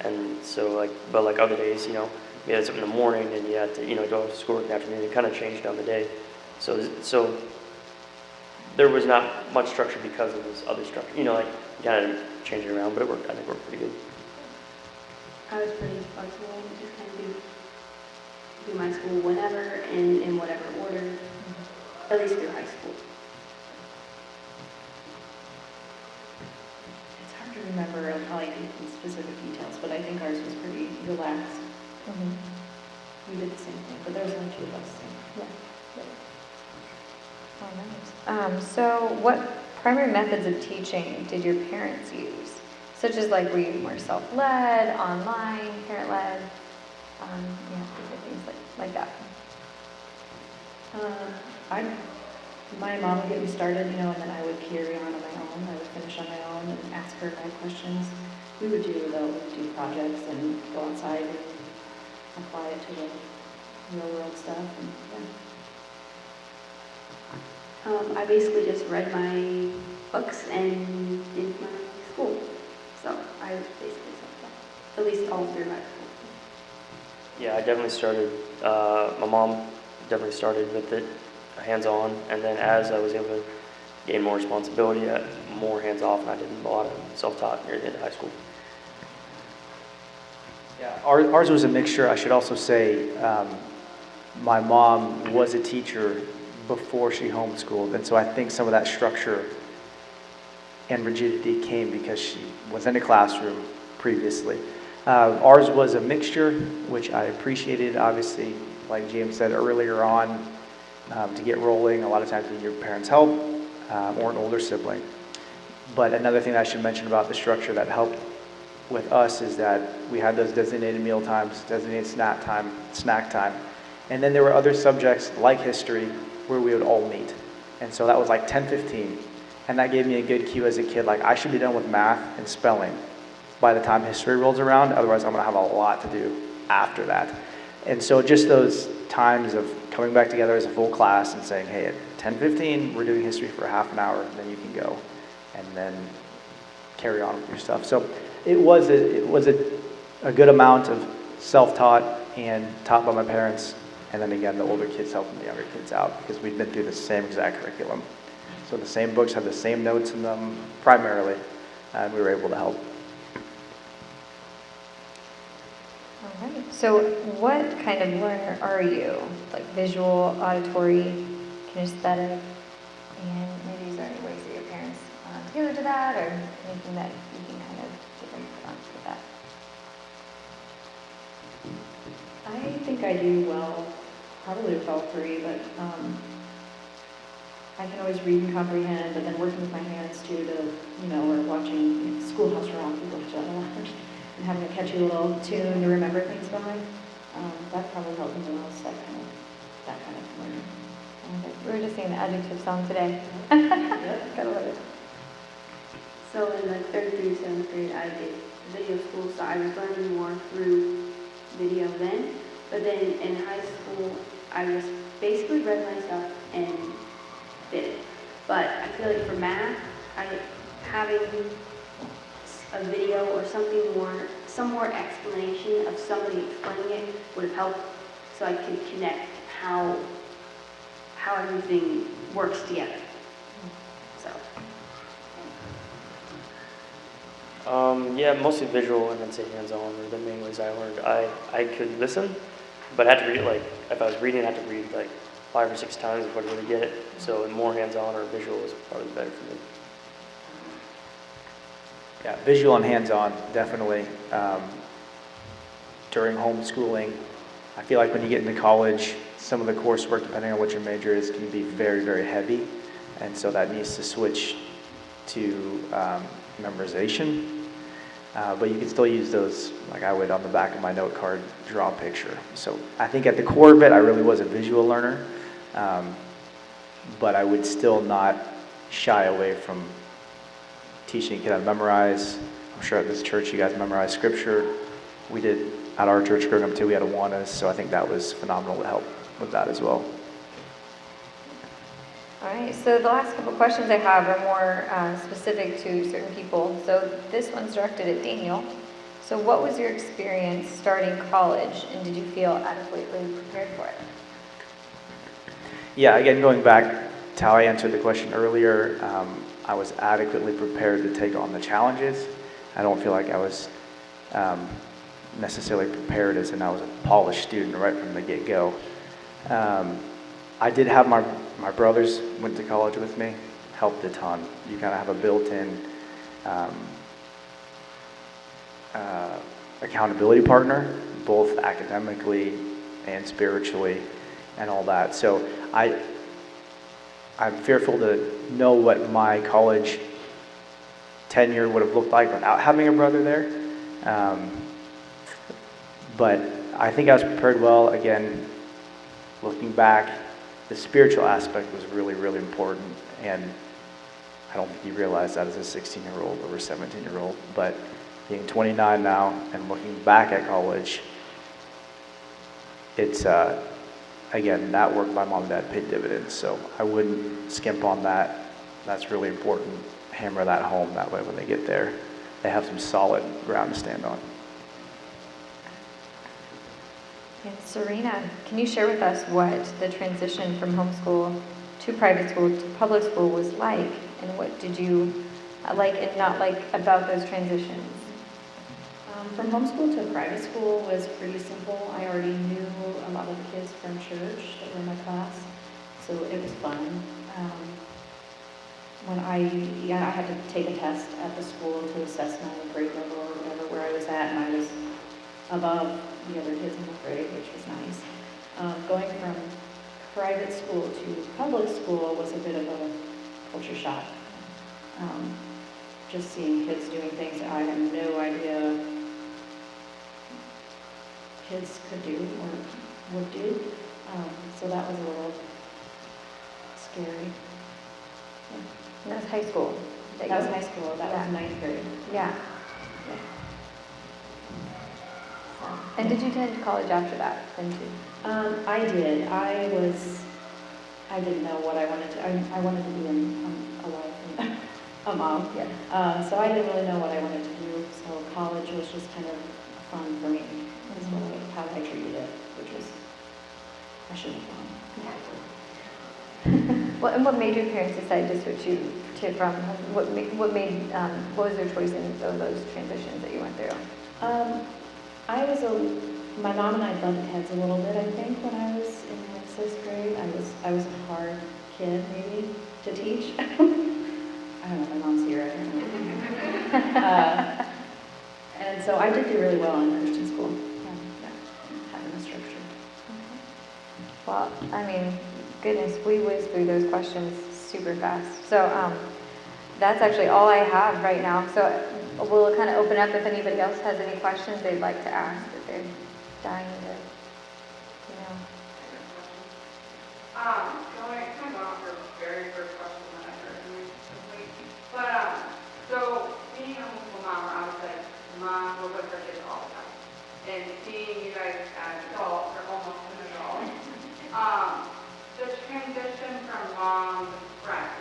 And so but other days, you had something in the morning and you had to, go to schoolwork in the afternoon. It kind of changed on the day. So there was not much structure because of this other structure. You kind of change it around, but it worked. I think it worked pretty good. I was pretty flexible and just kind of do my school whenever and in whatever order, at least through high school. It's hard to remember like the specific details, but I think ours was pretty relaxed. We did the same thing, but there was only 2 of us. So. Yeah. Oh, nice. So what primary methods of teaching did your parents use? Such as were you more self-led, online, parent-led? Different things like that. My mom would get me started, and then I would carry on my own. I would finish on my own and ask her my questions. We would do projects and go outside and apply it to the real world stuff. And, I basically just read my books and did my school. So I was basically self-taught, at least all through high school. Yeah, I definitely started, my mom definitely started with it hands-on, and then as I was able to gain more responsibility, more hands-off, and I did a lot of self-taught near the end of high school. Yeah, ours was a mixture. I should also say my mom was a teacher before she homeschooled, and so I think some of that structure and rigidity came because she was in a classroom previously. Ours was a mixture, which I appreciated, obviously, like James said earlier on, to get rolling. A lot of times you need your parents' help or an older sibling. But another thing that I should mention about the structure that helped with us is that we had those designated meal times, designated snack time. And then there were other subjects like history where we would all meet. And so that was like 10:15. And that gave me a good cue as a kid, I should be done with math and spelling by the time history rolls around. Otherwise, I'm going to have a lot to do after that. And so just those times of coming back together as a full class and saying, hey, at 10:15, we're doing history for half an hour, and then you can go and then carry on with your stuff. So it was a good amount of self-taught and taught by my parents. And then again, the older kids helping the younger kids out because we'd been through the same exact curriculum. So the same books had the same notes in them primarily, and we were able to help. All right. So what kind of learner are you? Visual, auditory, kinesthetic? And maybe is there any ways that your parents tailored to that, or anything that you can kind of give them think I do well, probably with all three, but I can always read and comprehend, but then working with my hands too to, or watching Schoolhouse Rock, we watch that a lot, and having a catchy little tune to remember things by, that probably helped me the most, that kind of learning. We were just singing the adjective song today. Yep. Gotta love it. So in the 3rd through 7th grade, I did video school, so I was learning more through video then. But then in high school, I just basically read my stuff and did it. But I feel like for math, having a video or some more explanation of somebody explaining it would have helped, so I could connect how everything works together. So. Yeah, mostly visual and then say hands-on were the main ways I learned. I could listen, but I had to read it like, if I was reading, I had to read like 5 or 6 times before I really get it. So more hands-on or visual was probably better for me. Yeah, visual and hands-on, definitely. During homeschooling, I feel like when you get into college, some of the coursework, depending on what your major is, can be very, very heavy. And so that needs to switch to memorization. But you can still use those, like I would on the back of my note card, draw a picture. So I think at the core of it, I really was a visual learner. But I would still not shy away from teaching a kid how to memorize. I'm sure at this church you guys memorize scripture. We did at our church growing up too, we had Awanas, so I think that was phenomenal to help with that as well. All right, so the last couple questions I have are more specific to certain people. So this one's directed at Daniel. So what was your experience starting college, and did you feel adequately prepared for it? Yeah, again, going back to how I answered the question earlier, I was adequately prepared to take on the challenges. I don't feel like I was necessarily prepared as in I was a polished student right from the get-go. I did have my brothers went to college with me, helped a ton. You kind of have a built-in accountability partner, both academically and spiritually and all that. So I'm fearful to know what my college tenure would have looked like without having a brother there. But I think I was prepared well. Again, looking back, the spiritual aspect was really, really important. And I don't think you realize that as a 16-year-old or a 17-year-old. But being 29 now and looking back at college, it's, again, that work my mom and dad paid dividends. So I wouldn't skimp on that. That's really important. Hammer that home. That way when they get there, they have some solid ground to stand on. And Serena, can you share with us what the transition from homeschool to private school to public school was like, and what did you like and not like about those transitions? From homeschool to private school was pretty simple. I already knew a lot of the kids from church that were in my class, so it was fun. When I had to take a test at the school to assess my grade level or whatever, where I was at, and I was above the other kids in the grade, which was nice. Going from private school to public school was a bit of a culture shock. Just seeing kids doing things that I had no idea kids could do or would do. So that was a little scary. Yeah. And that was high school. That was high school. That was 9th grade. Yeah. And did you attend college after that then too? I did. I didn't know what I wanted to. I wanted to be a wife and a mom. Yeah. So I didn't really know what I wanted to do. So college was just kind of fun for me. Is how I treated it, which was I shouldn't have gone. Well, and what made your parents decide to switch you to from? What was their choice in those transitions that you went through? My mom and I butted heads a little bit, I think, when I was in like 6th grade. I was a hard kid, maybe, to teach. I don't know, my mom's here, I don't know. And so I did do really well in Christian school, having a structure. Well, I mean, goodness, we whizzed through those questions super fast. So that's actually all I have right now. So we'll kind of open up if anybody else has any questions they'd like to ask that they're dying to, Going kind of off your very first question that I heard you complete. But so being a homeschool mom, or obviously mom will with her kids all the time, and seeing you guys as adults or almost an adult, the transition from mom to friend,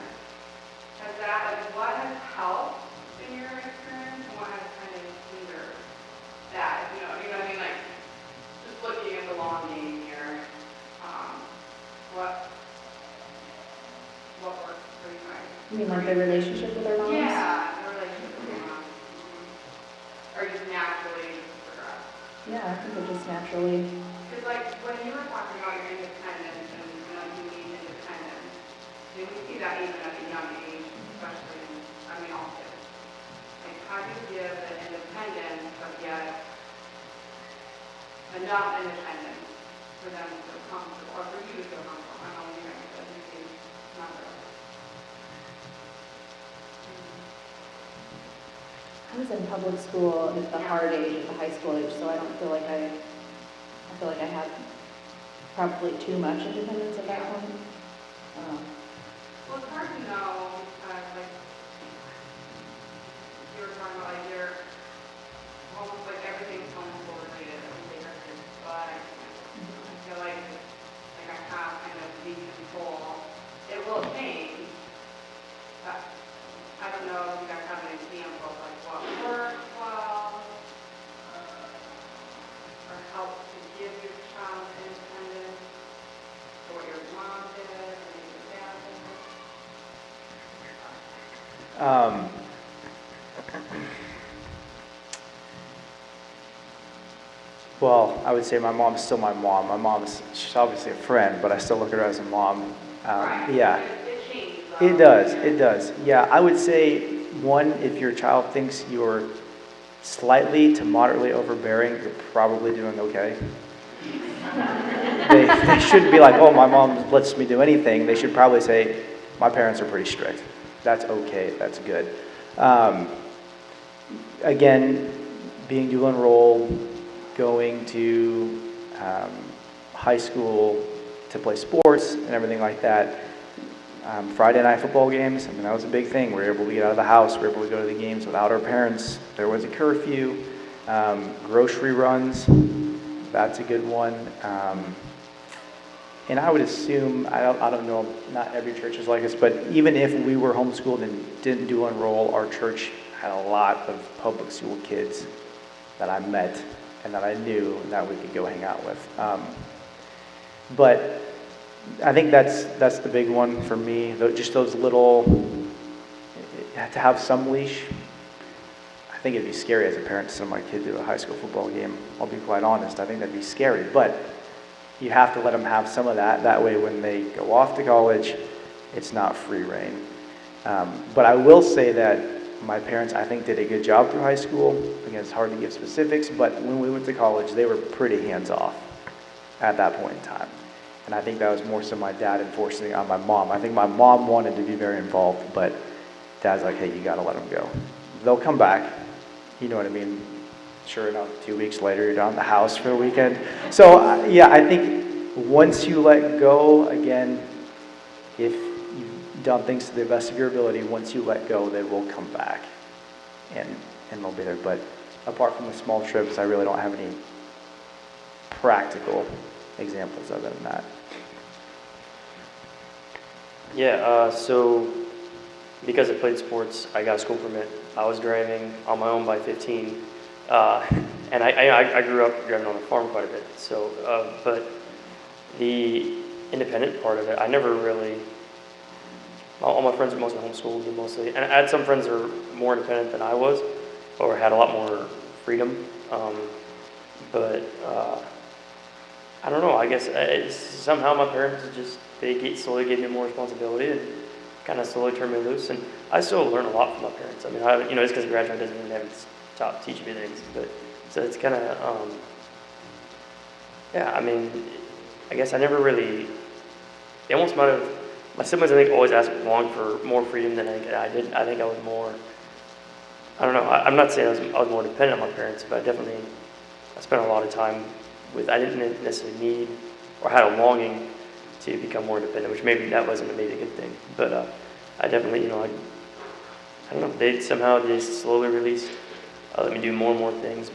has that like what has helped in your experience and what has kind of hindered that? You know what I mean? Like just looking at the long game here. What works for you guys? You mean like the relationship with our moms? Yeah, the relationship with your mom. Or just naturally progress. Yeah, I think it just naturally. Because like when you were talking about your independence and you need independence, do we see that even at a young age, especially all kids? Like how do you give the independence but yet enough independence for them to feel comfortable, or for you to feel comfortable? I don't know you guys, but you see not really. I was in public school at the hard age, at the high school age, so I don't feel like I feel like I had probably too much independence at that point. Well, it's hard to know, like, you were talking about, like, you're almost like everything's homeschool related, like, they are kids, but I feel like I have kind of the control. It will change, but I don't know if you guys have an example of, like, what worked well, or helped to give your child independence, or what your mom did, or maybe your dad did. Well, I would say my mom's still my mom. My mom's, she's obviously a friend, but I still look at her as a mom. Right. Yeah, It changes, though. it does. Yeah, I would say, one, if your child thinks you're slightly to moderately overbearing, you're probably doing okay. They shouldn't be like, oh, my mom lets me do anything. They should probably say, my parents are pretty strict. That's okay, that's good. Again, being dual enrolled, going to high school to play sports and everything like that. Friday night football games, I mean, that was a big thing. We were able to get out of the house. We were able to go to the games without our parents. There was a curfew. Grocery runs, that's a good one. And I would assume, I don't know, not every church is like this, but even if we were homeschooled and didn't dual enroll, our church had a lot of public school kids that I met and that I knew and that we could go hang out with. But I think that's the big one for me. Just those little, to have some leash. I think it'd be scary as a parent to send my kid to a high school football game. I'll be quite honest. I think that'd be scary. But you have to let them have some of that. That way when they go off to college, it's not free reign. But I will say that my parents, I think, did a good job through high school. Again, it's hard to give specifics, but when we went to college, they were pretty hands-off at that point in time. And I think that was more so my dad enforcing it on my mom. I think my mom wanted to be very involved, but dad's like, hey, you got to let them go. They'll come back. You know what I mean? Sure enough, 2 weeks later, you're down at the house for the weekend. So, yeah, I think once you let go, again, if you've done things to the best of your ability, once you let go, they will come back and they'll be there. But apart from the small trips, I really don't have any practical examples other than that. Yeah, so because I played sports, I got a school permit. I was driving on my own by 15. And I grew up driving on a farm quite a bit. So, but the independent part of it, I never really, all my friends are mostly homeschooled, mostly, and I had some friends that were more independent than I was, or had a lot more freedom. But I don't know, I guess somehow my parents just, slowly gave me more responsibility and kind of slowly turned me loose. And I still learn a lot from my parents. I mean, just because I graduated doesn't mean they haven't teach me things. But so it's kind of, yeah, I mean, I guess I never really, they almost might have, my siblings I think always asked long for more freedom than I did. I think I was more, I don't know, I'm not saying I was more dependent on my parents, but I spent a lot of time with, I didn't necessarily need or had a longing to become more independent, which maybe that wasn't maybe a good thing. But I definitely, I don't know, they somehow just slowly released, let me do more and more things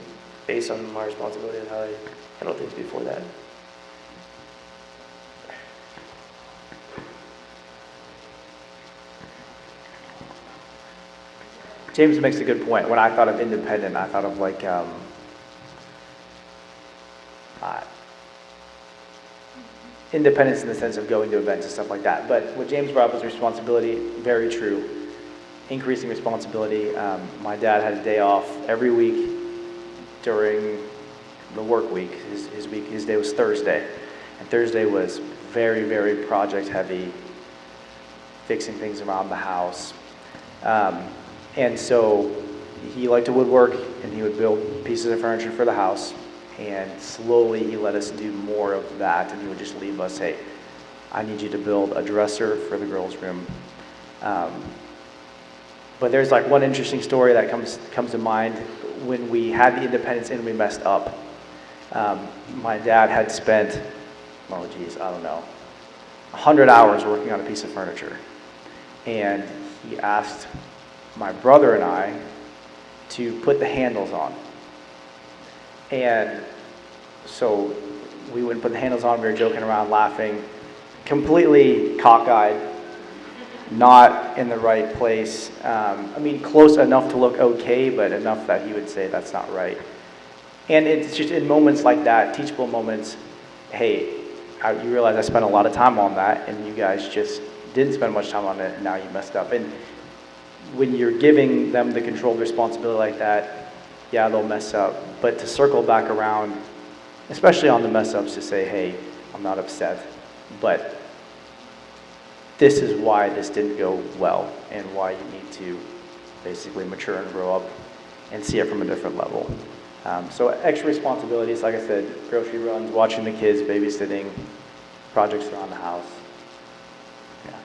based on my responsibility and how I handled things before that. James makes a good point. When I thought of independent, I thought of like independence in the sense of going to events and stuff like that. But what James brought up was responsibility, very true. Increasing responsibility. My dad had a day off every week during the work week. His day was Thursday. And Thursday was very, very project heavy, fixing things around the house. And so he liked to woodwork, and he would build pieces of furniture for the house. And slowly he let us do more of that, and he would just leave us, hey, I need you to build a dresser for the girls' room. But there's like one interesting story that comes to mind when we had the independence and we messed up. My dad had spent, I don't know, 100 hours working on a piece of furniture. And he asked my brother and I to put the handles on. And so we wouldn't put the handles on, we were joking around, laughing, completely cockeyed, not in the right place. Close enough to look okay, but enough that he would say that's not right. And it's just in moments like that, teachable moments, hey, you realize I spent a lot of time on that, and you guys just didn't spend much time on it, and now you messed up. And when you're giving them the controlled responsibility like that, yeah, they'll mess up. But to circle back around, especially on the mess ups, to say, hey, I'm not upset, but this is why this didn't go well, and why you need to basically mature and grow up and see it from a different level. So extra responsibilities, like I said, grocery runs, watching the kids, babysitting, projects around the house. Yeah.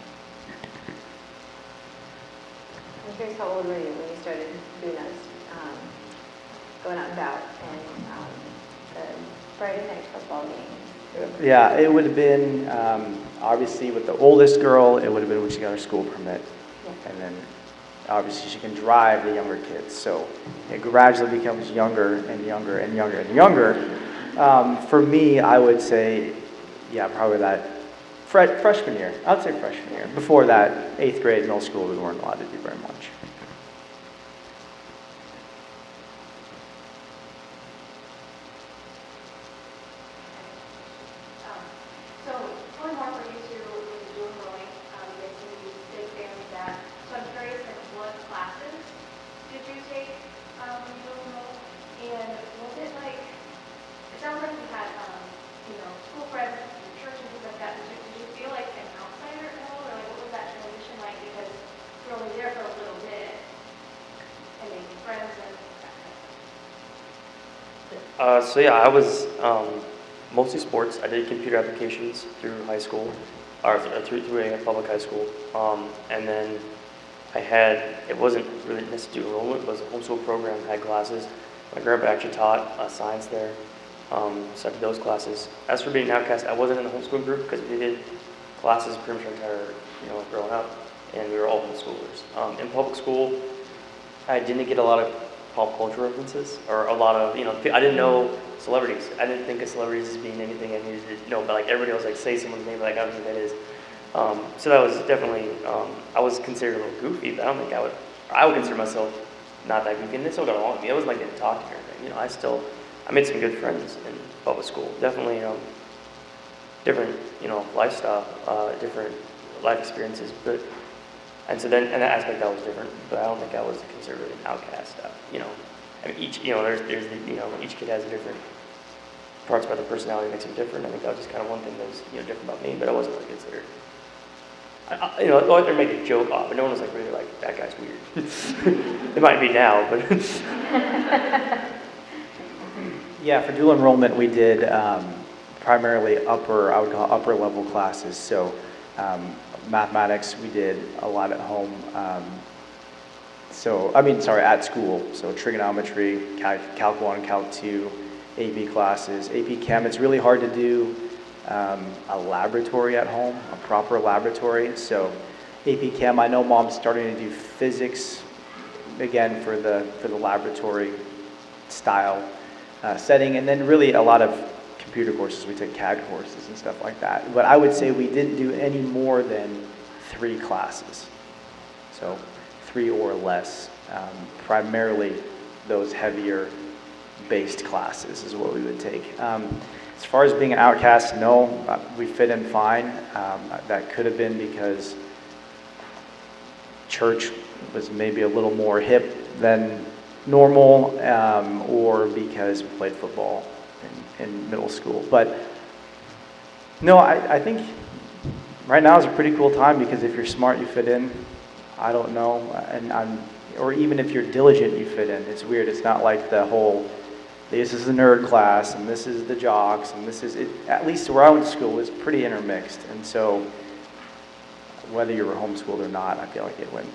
I'm curious, how old were you when you started doing those, going out and about, and the Friday night football games? Yeah, it would have been, obviously with the oldest girl, it would have been when she got her school permit. Yeah. And then obviously she can drive the younger kids. So it gradually becomes younger and younger and younger and younger. For me, I would say, yeah, probably that freshman year. I would say freshman year. Before that, 8th grade, middle school, we weren't allowed to do very much. So one more for you two with the dual enrolling, you guys can be big fans of that. So I'm curious, like, what classes did you take when you dual enrolled? And was it like, it sounds like you had, school friends, and church and things like that. Did you feel like an outsider at all? Or like, what was that transition like? Because you're only there for a little bit, and making friends and that kind of stuff. So yeah, I was mostly sports. I did computer applications through high school, or through a public high school. And then it wasn't really necessarily enrollment, it was a homeschool program, had classes. My grandpa actually taught science there, so I did those classes. As for being an outcast, I wasn't in the homeschooling group because we did classes pretty much our entire, growing up, and we were all homeschoolers. In public school, I didn't get a lot of pop culture references, or a lot of, I didn't know celebrities. I didn't think of celebrities as being anything I needed to know, but like everybody else, like say someone's name, like I don't know who that is. So that was definitely, I was considered a little goofy, but I don't think I would consider myself not that goofy, and they still got along with me. It wasn't like they didn't talk to me or anything. I made some good friends in public school. Definitely, different, lifestyle, different life experiences, but, and so then, in that aspect, that was different, but I don't think I was considered an outcast. Each, there's the, each kid has a different parts about their personality that makes them different. I think that was just kind of one thing that was, different about me, but I wasn't really considered. They're making a joke off, but no one was like really like, that guy's weird. It might be now, but. Yeah, for dual enrollment, we did primarily I would call upper level classes. So mathematics, we did a lot at home. At school. So trigonometry, Calc 1, Calc 2, AP classes, AP Chem. It's really hard to do a laboratory at home, a proper laboratory. So AP Chem, I know Mom's starting to do physics, again, for the laboratory style setting, and then really a lot of computer courses. We took CAD courses and stuff like that. But I would say we didn't do any more than 3 classes. So 3 or less, primarily those heavier based classes is what we would take. As far as being an outcast, no, we fit in fine. That could have been because church was maybe a little more hip than normal, or because we played football in middle school. But no, I think right now is a pretty cool time because if you're smart, you fit in. I don't know, or even if you're diligent, you fit in. It's weird. It's not like the whole, this is the nerd class, and this is the jocks, and this is it. At least where I went to school was pretty intermixed, and so whether you were homeschooled or not, I feel like it went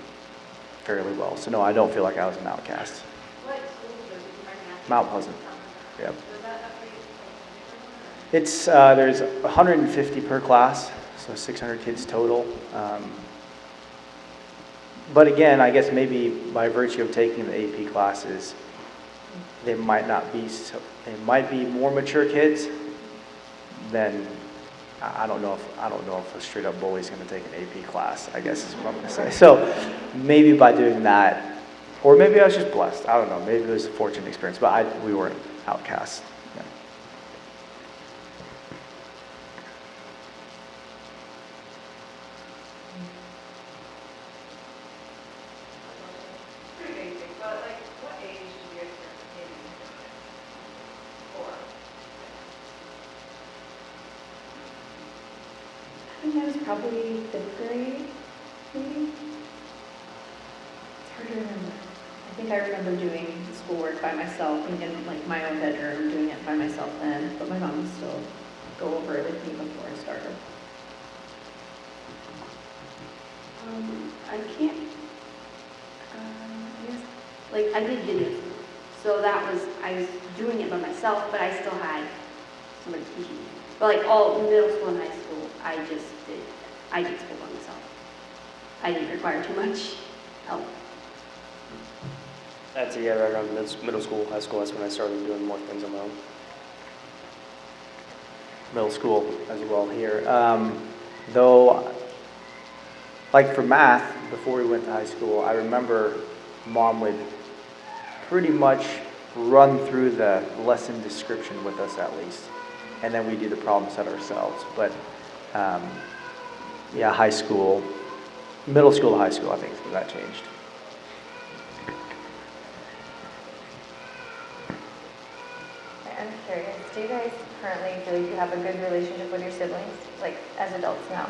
fairly well. So no, I don't feel like I was an outcast. What school was it? Mount Pleasant. Yep. Was that up for you? It's there's 150 per class, so 600 kids total. But again, I guess maybe by virtue of taking the AP classes, they might might be more mature kids than, I don't know if a straight up bully is going to take an AP class, I guess is what I'm going to say. So maybe by doing that, or maybe I was just blessed. I don't know. Maybe it was a fortunate experience, but we weren't outcasts. Yeah. Pretty basic, but like, what age did you guys start taking for? I think that was probably 5th grade, maybe? It's hard to remember. I think I remember doing schoolwork by myself, and in like my own bedroom, doing it by myself then, but my mom would still go over it with me before I started. I can't, I guess, like, I did video school, so I was doing it by myself, but I still had somebody teaching me. But like all middle school and high school, I did school by myself. I didn't require too much help. That's right around middle school, high school. That's when I started doing more things on my own. Middle school as well here. Though, like for math, before we went to high school, I remember Mom would pretty much run through the lesson description with us at least. And then we do the problem set ourselves. But high school, middle school to high school, I think is when that changed. I'm curious, do you guys currently feel like you have a good relationship with your siblings, like as adults now?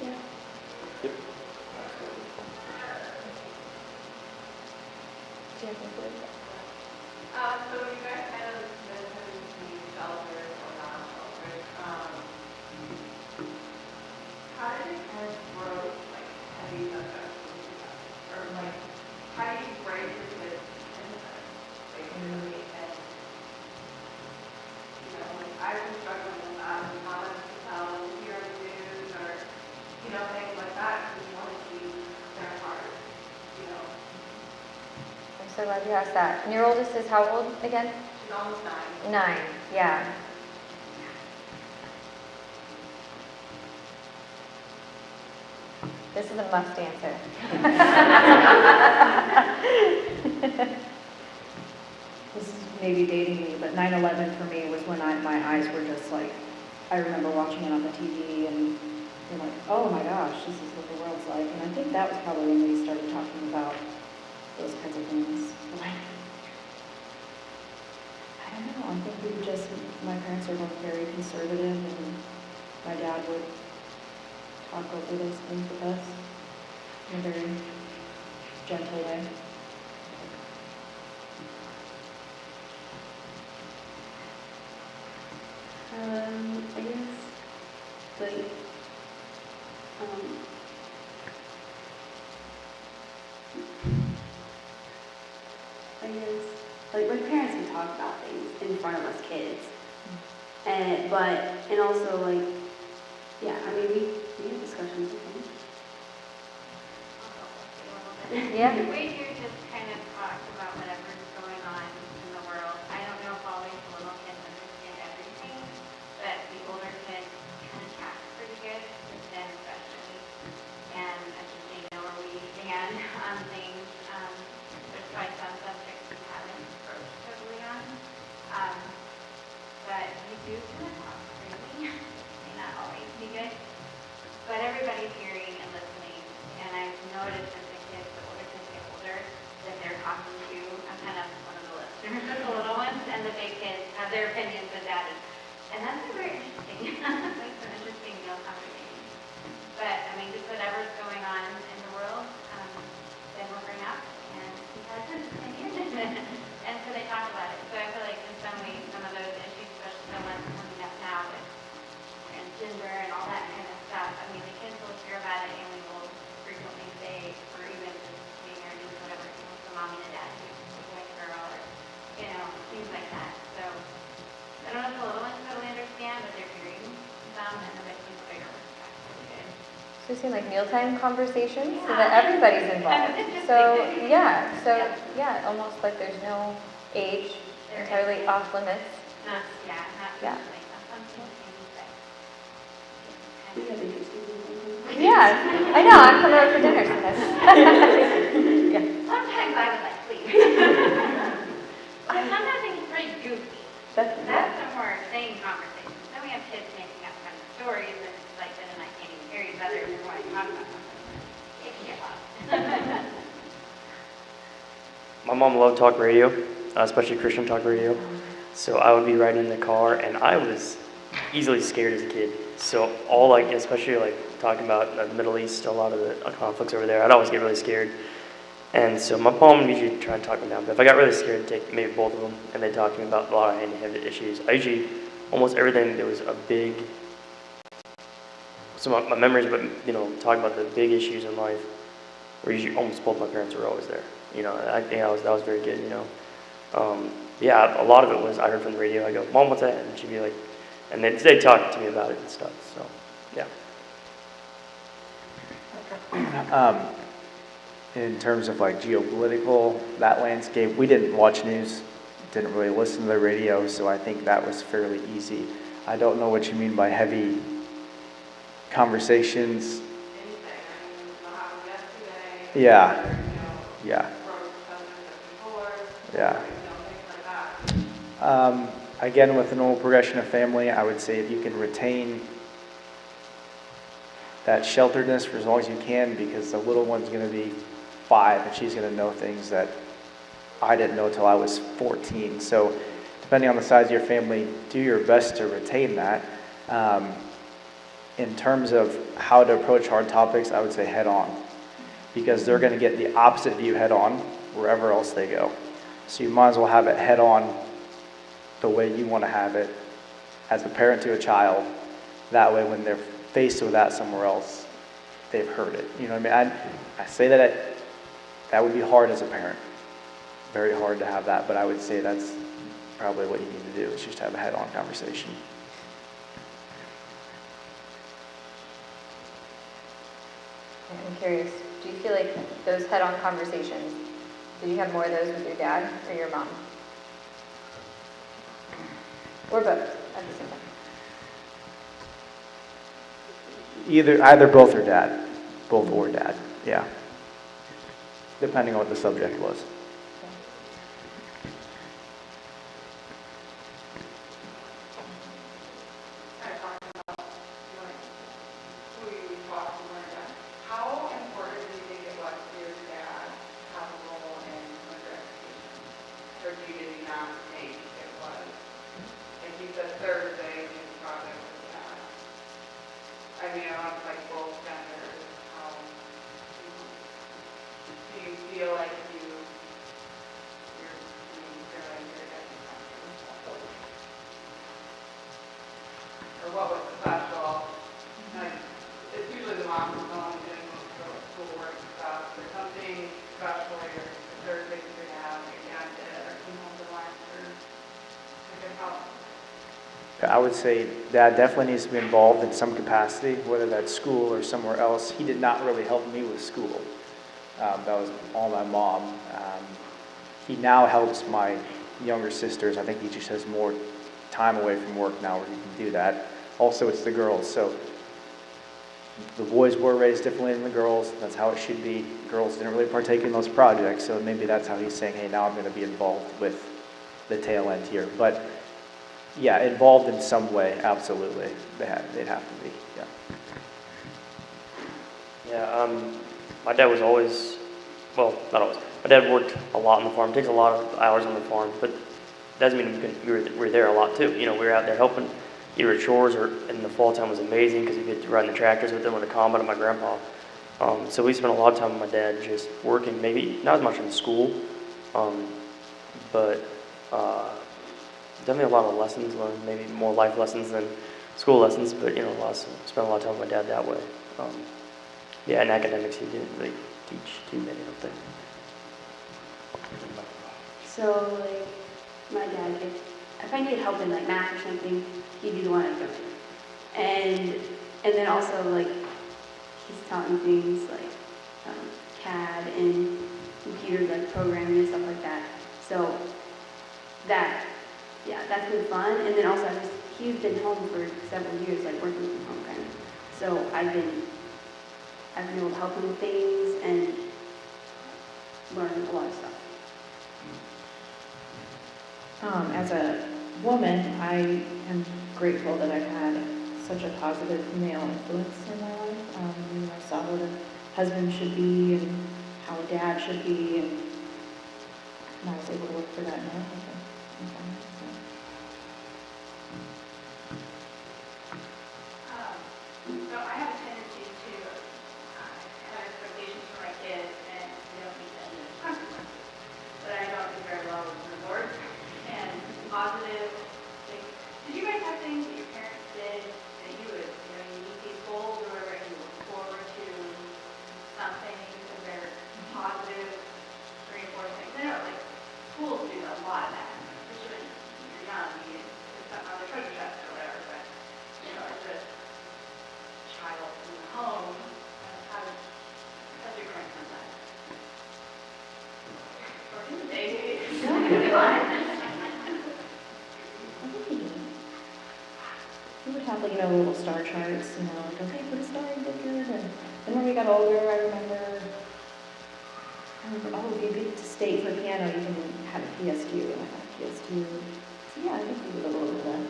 Yeah. Yep. Do you have any feelings? So you guys kind of mentioned the shelters or non-shelters. How did it kind of grow, like, heavy subjects with you guys? Or like, how do you break your kids into that? Like, really, and, like, I've been struggling with that, and how much to tell, and hear on the news, or, things like that, because you want to see their heart, I'm so glad you asked that. And your oldest is how old again? She's almost 9. 9, yeah. This is a must answer. This is maybe dating me, but 9/11 for me was when my eyes were just like, I remember watching it on the TV and you're like, oh my gosh, this is what the world's like. And I think that was probably when we started talking about those kinds of things. But I don't know, I think my parents are both very conservative, and my dad would talk over those things with us in a very gentle way. kids. And also like, yeah, I mean, we have discussions with them. Yeah. We do just kind of talk about whatever's going on in the world. I don't know if always the little kids understand everything, but the older kids kind of catch pretty good, with them especially. And I think they know where we stand on things. There's probably some subjects we haven't approached totally on. But we do kind of talk freely. May not always be good. But everybody's hearing and listening. And I've noticed as the older kids get older, that they're talking to, I'm kind of one of the listeners of the little ones, and the big kids have their opinions as added. And that's been very interesting. Like some interesting conversations. But I mean, just whatever's going on in the world, then we'll bring up, and he has his opinion. And so they talk about it. So I feel like in some ways, some of those issues, especially the ones coming up now with transgender and all that kind of stuff, I mean, the kids will hear about it, and we will frequently say, or even just being or doing whatever, the mommy and dad do, a boy and girl, or, things like that. So I don't know if the little ones totally understand, but they're hearing some, and the big ones bigger perspective. So we seem like mealtime conversations so that everybody's involved. So almost like there's no age entirely off limits. Not Yeah. usually, sometimes, We have interesting things. Yeah, I know. I'm coming over for dinner sometimes. Yeah. Sometimes I would like sleep. But sometimes it's pretty goofy. That's the more sane conversation. Then we have kids making up kind of stories, and it's like then I can't even hear each other if we're going to talk about something. It can get lost. My mom loved talk radio, especially Christian talk radio. So I would be riding in the car, and I was easily scared as a kid. So all like, especially like talking about the Middle East, a lot of the conflicts over there, I'd always get really scared. And so my mom would usually try and talk me down. But if I got really scared, I'd take maybe both of them, and they'd talk to me about a lot of handed issues. I usually, almost everything, there was a big, some of my memories, but talking about the big issues in life, where usually almost both my parents were always there. I think that was very good. Yeah, a lot of it was I heard from the radio. I go, Mom, what's that? And she'd be like, and they'd talk to me about it and stuff. So, yeah. In terms of like geopolitical, that landscape, we didn't watch news, didn't really listen to the radio, so I think that was fairly easy. I don't know what you mean by heavy conversations. Yeah. Yeah. Yeah. Again, with the normal progression of family, I would say if you can retain that shelteredness for as long as you can, because the little one's going to be 5 and she's going to know things that I didn't know till I was 14. So depending on the size of your family, do your best to retain that. In terms of how to approach hard topics, I would say head on, because they're going to get the opposite view head on wherever else they go. So you might as well have it head on the way you want to have it as a parent to a child. That way when they're faced with that somewhere else, they've heard it. You know what I mean? I say that would be hard as a parent. Very hard to have that, but I would say that's probably what you need to do, is just have a head-on conversation. I'm curious, do you feel like those head-on conversations, did you have more of those with your dad or your mom? Or both at the same time? Either both or dad. Both or dad, yeah. Depending on what the subject was. How important do you think it was for your dad to have a role in under education? Or do you not think it was? Like you said Thursday, his project was that. I mean, I want like both genders. Do you feel like you're getting something? Or what was special? Like, it's usually the mom who's going and doing most of the schoolwork and stuff. There's something special or Thursday for your dad, your dad did, or came home to lunch, or took us out would say Dad definitely needs to be involved in some capacity, whether that's school or somewhere else. He did not really help me with school. That was all my mom. He now helps my younger sisters. I think he just has more time away from work now where he can do that. Also, it's the girls. So the boys were raised differently than the girls. That's how it should be. Girls didn't really partake in those projects. So maybe that's how he's saying, hey, now I'm going to be involved with the tail end here. But yeah, involved in some way, absolutely. They'd have to be, yeah. Yeah, my dad was always, well, not always. My dad worked a lot on the farm. Takes a lot of hours on the farm, but doesn't mean we were there a lot too. You know, we were out there helping, either chores or in the fall time was amazing because we get to ride in the tractors with him with the combine and my grandpa. So we spent a lot of time with my dad just working. Maybe not as much in school, but definitely a lot of lessons learned. Maybe more life lessons than school lessons. But you know, spent a lot of time with my dad that way. Yeah, in academics, he didn't really teach too many, I don't think. So, like, my dad, if I needed help in, like, math or something, he'd be the one I'd go to. And then also, like, he's taught me things like CAD and computers, like programming and stuff like that. So, that's been fun. And then also, he's been home for several years, like, working from home kind of. So, I've been able to help him with things and learn a lot of stuff. As a woman, I am grateful that I've had such a positive male influence in my life. You know, I saw what a husband should be and how a dad should be, and I was able to look for that in my husband. So I have a tendency to have expectations for my kids, and they don't meet them as consequences. But I don't do very well with rewards and positive things. Did you guys have things that your parents did that you would, you know, you meet these goals or whatever, and you look forward to something because they're positive, reinforcing things? I know, like, schools do a lot of that, especially when you're young, you put something on the treasure chest or whatever, but, you know, as a child in the home, how's your parents done that? Or do they? We would have, like, you know, little star charts, you know, like, okay, put a star, you did good. And then when we got older, I remember, oh, if you get to state for piano, you can have a PSQ, and I got a PSQ. So yeah, I think we did a little bit of that.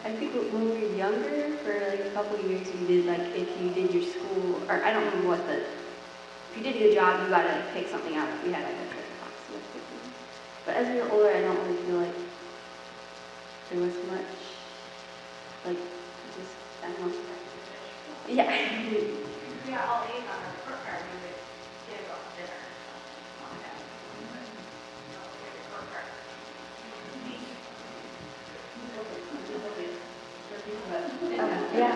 I think when we were younger, for like a couple of years, we did like, if you did your school, or I don't remember if you did a good job, you got to pick something out. We had like a treasure box. But as we were older, I don't really feel like there was much, like, just, I don't know. Yeah. We got all A's on our report card, we would get go out to dinner or something like that. You know, get a report card. Yeah.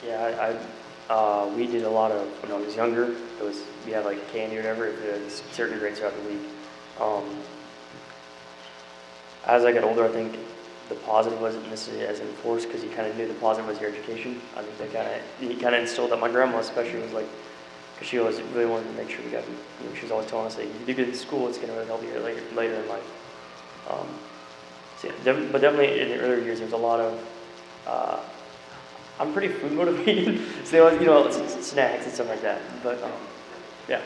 Yeah, we did a lot of, when I was younger, we had like candy or whatever, if it was certain grades throughout the week. As I got older, I think the positive wasn't necessarily as enforced because you kind of knew the positive was your education. I think he kind of instilled that. My grandma especially was like, because she always really wanted to make sure we got, you know, she was always telling us that if you do good in school, it's going to really help you later in life. So yeah, but definitely in the earlier years, there was a lot of, I'm pretty food motivated, so there was, you know, snacks and stuff like that. But yeah.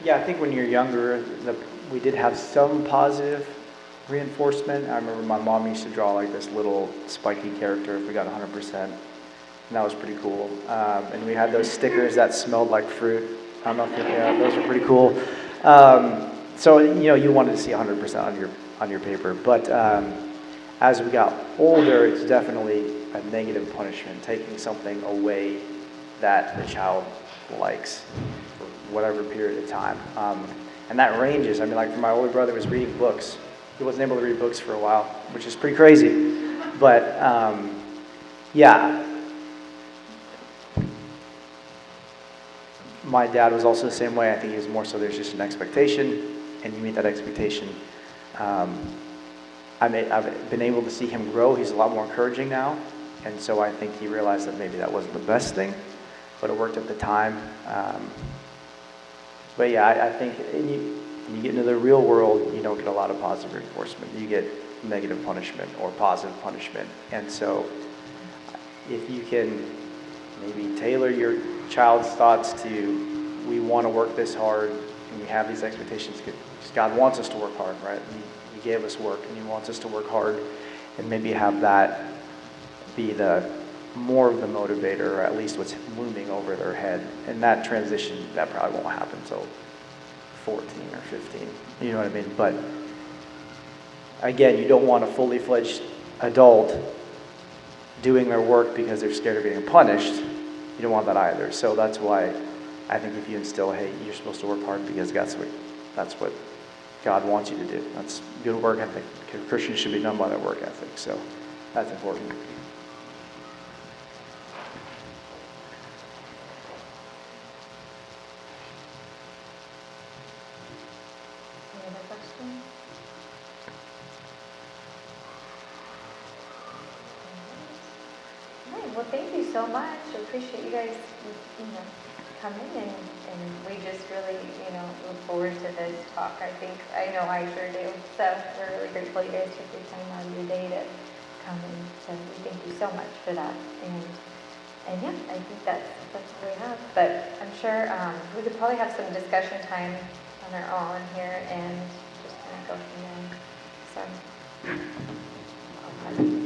Yeah, I think when you're younger, we did have some positive reinforcement. I remember my mom used to draw like this little spiky character if we got 100%, and that was pretty cool. And we had those stickers that smelled like fruit. I don't know if those were pretty cool. So you know, you wanted to see 100% on your paper, but as we got older, it's definitely a negative punishment, taking something away that the child likes for whatever period of time. And that ranges. I mean, like for my older brother was reading books. He wasn't able to read books for a while, which is pretty crazy. But yeah. my dad was also the same way. I think he was more so there's just an expectation, and you meet that expectation. I've been able to see him grow. He's a lot more encouraging now, and so I think he realized that maybe that wasn't the best thing, but it worked at the time. But yeah, I think when you get into the real world, you don't get a lot of positive reinforcement. You get negative punishment or positive punishment, and so if you can maybe tailor your child's thoughts to, we want to work this hard, and we have these expectations because God wants us to work hard, right? He gave us work, and He wants us to work hard, and maybe have that be the more of the motivator, or at least what's looming over their head. And that transition, that probably won't happen until 14 or 15. You know what I mean? But again, you don't want a fully fledged adult doing their work because they're scared of getting punished. You don't want that either. So that's why I think if you instill, hey, you're supposed to work hard because that's what God wants you to do. That's good work ethic. Christians should be known by their work ethic. So that's important. Any other questions? All right, well, thank you so much. I appreciate you guys, coming, and we just really, look forward to this talk. I know I sure do. So we're really grateful you guys took your time out of your day to come, and so we thank you so much for that. And yeah, I think that's all we have. But I'm sure we could probably have some discussion time on our own here and just kind of go from there. So,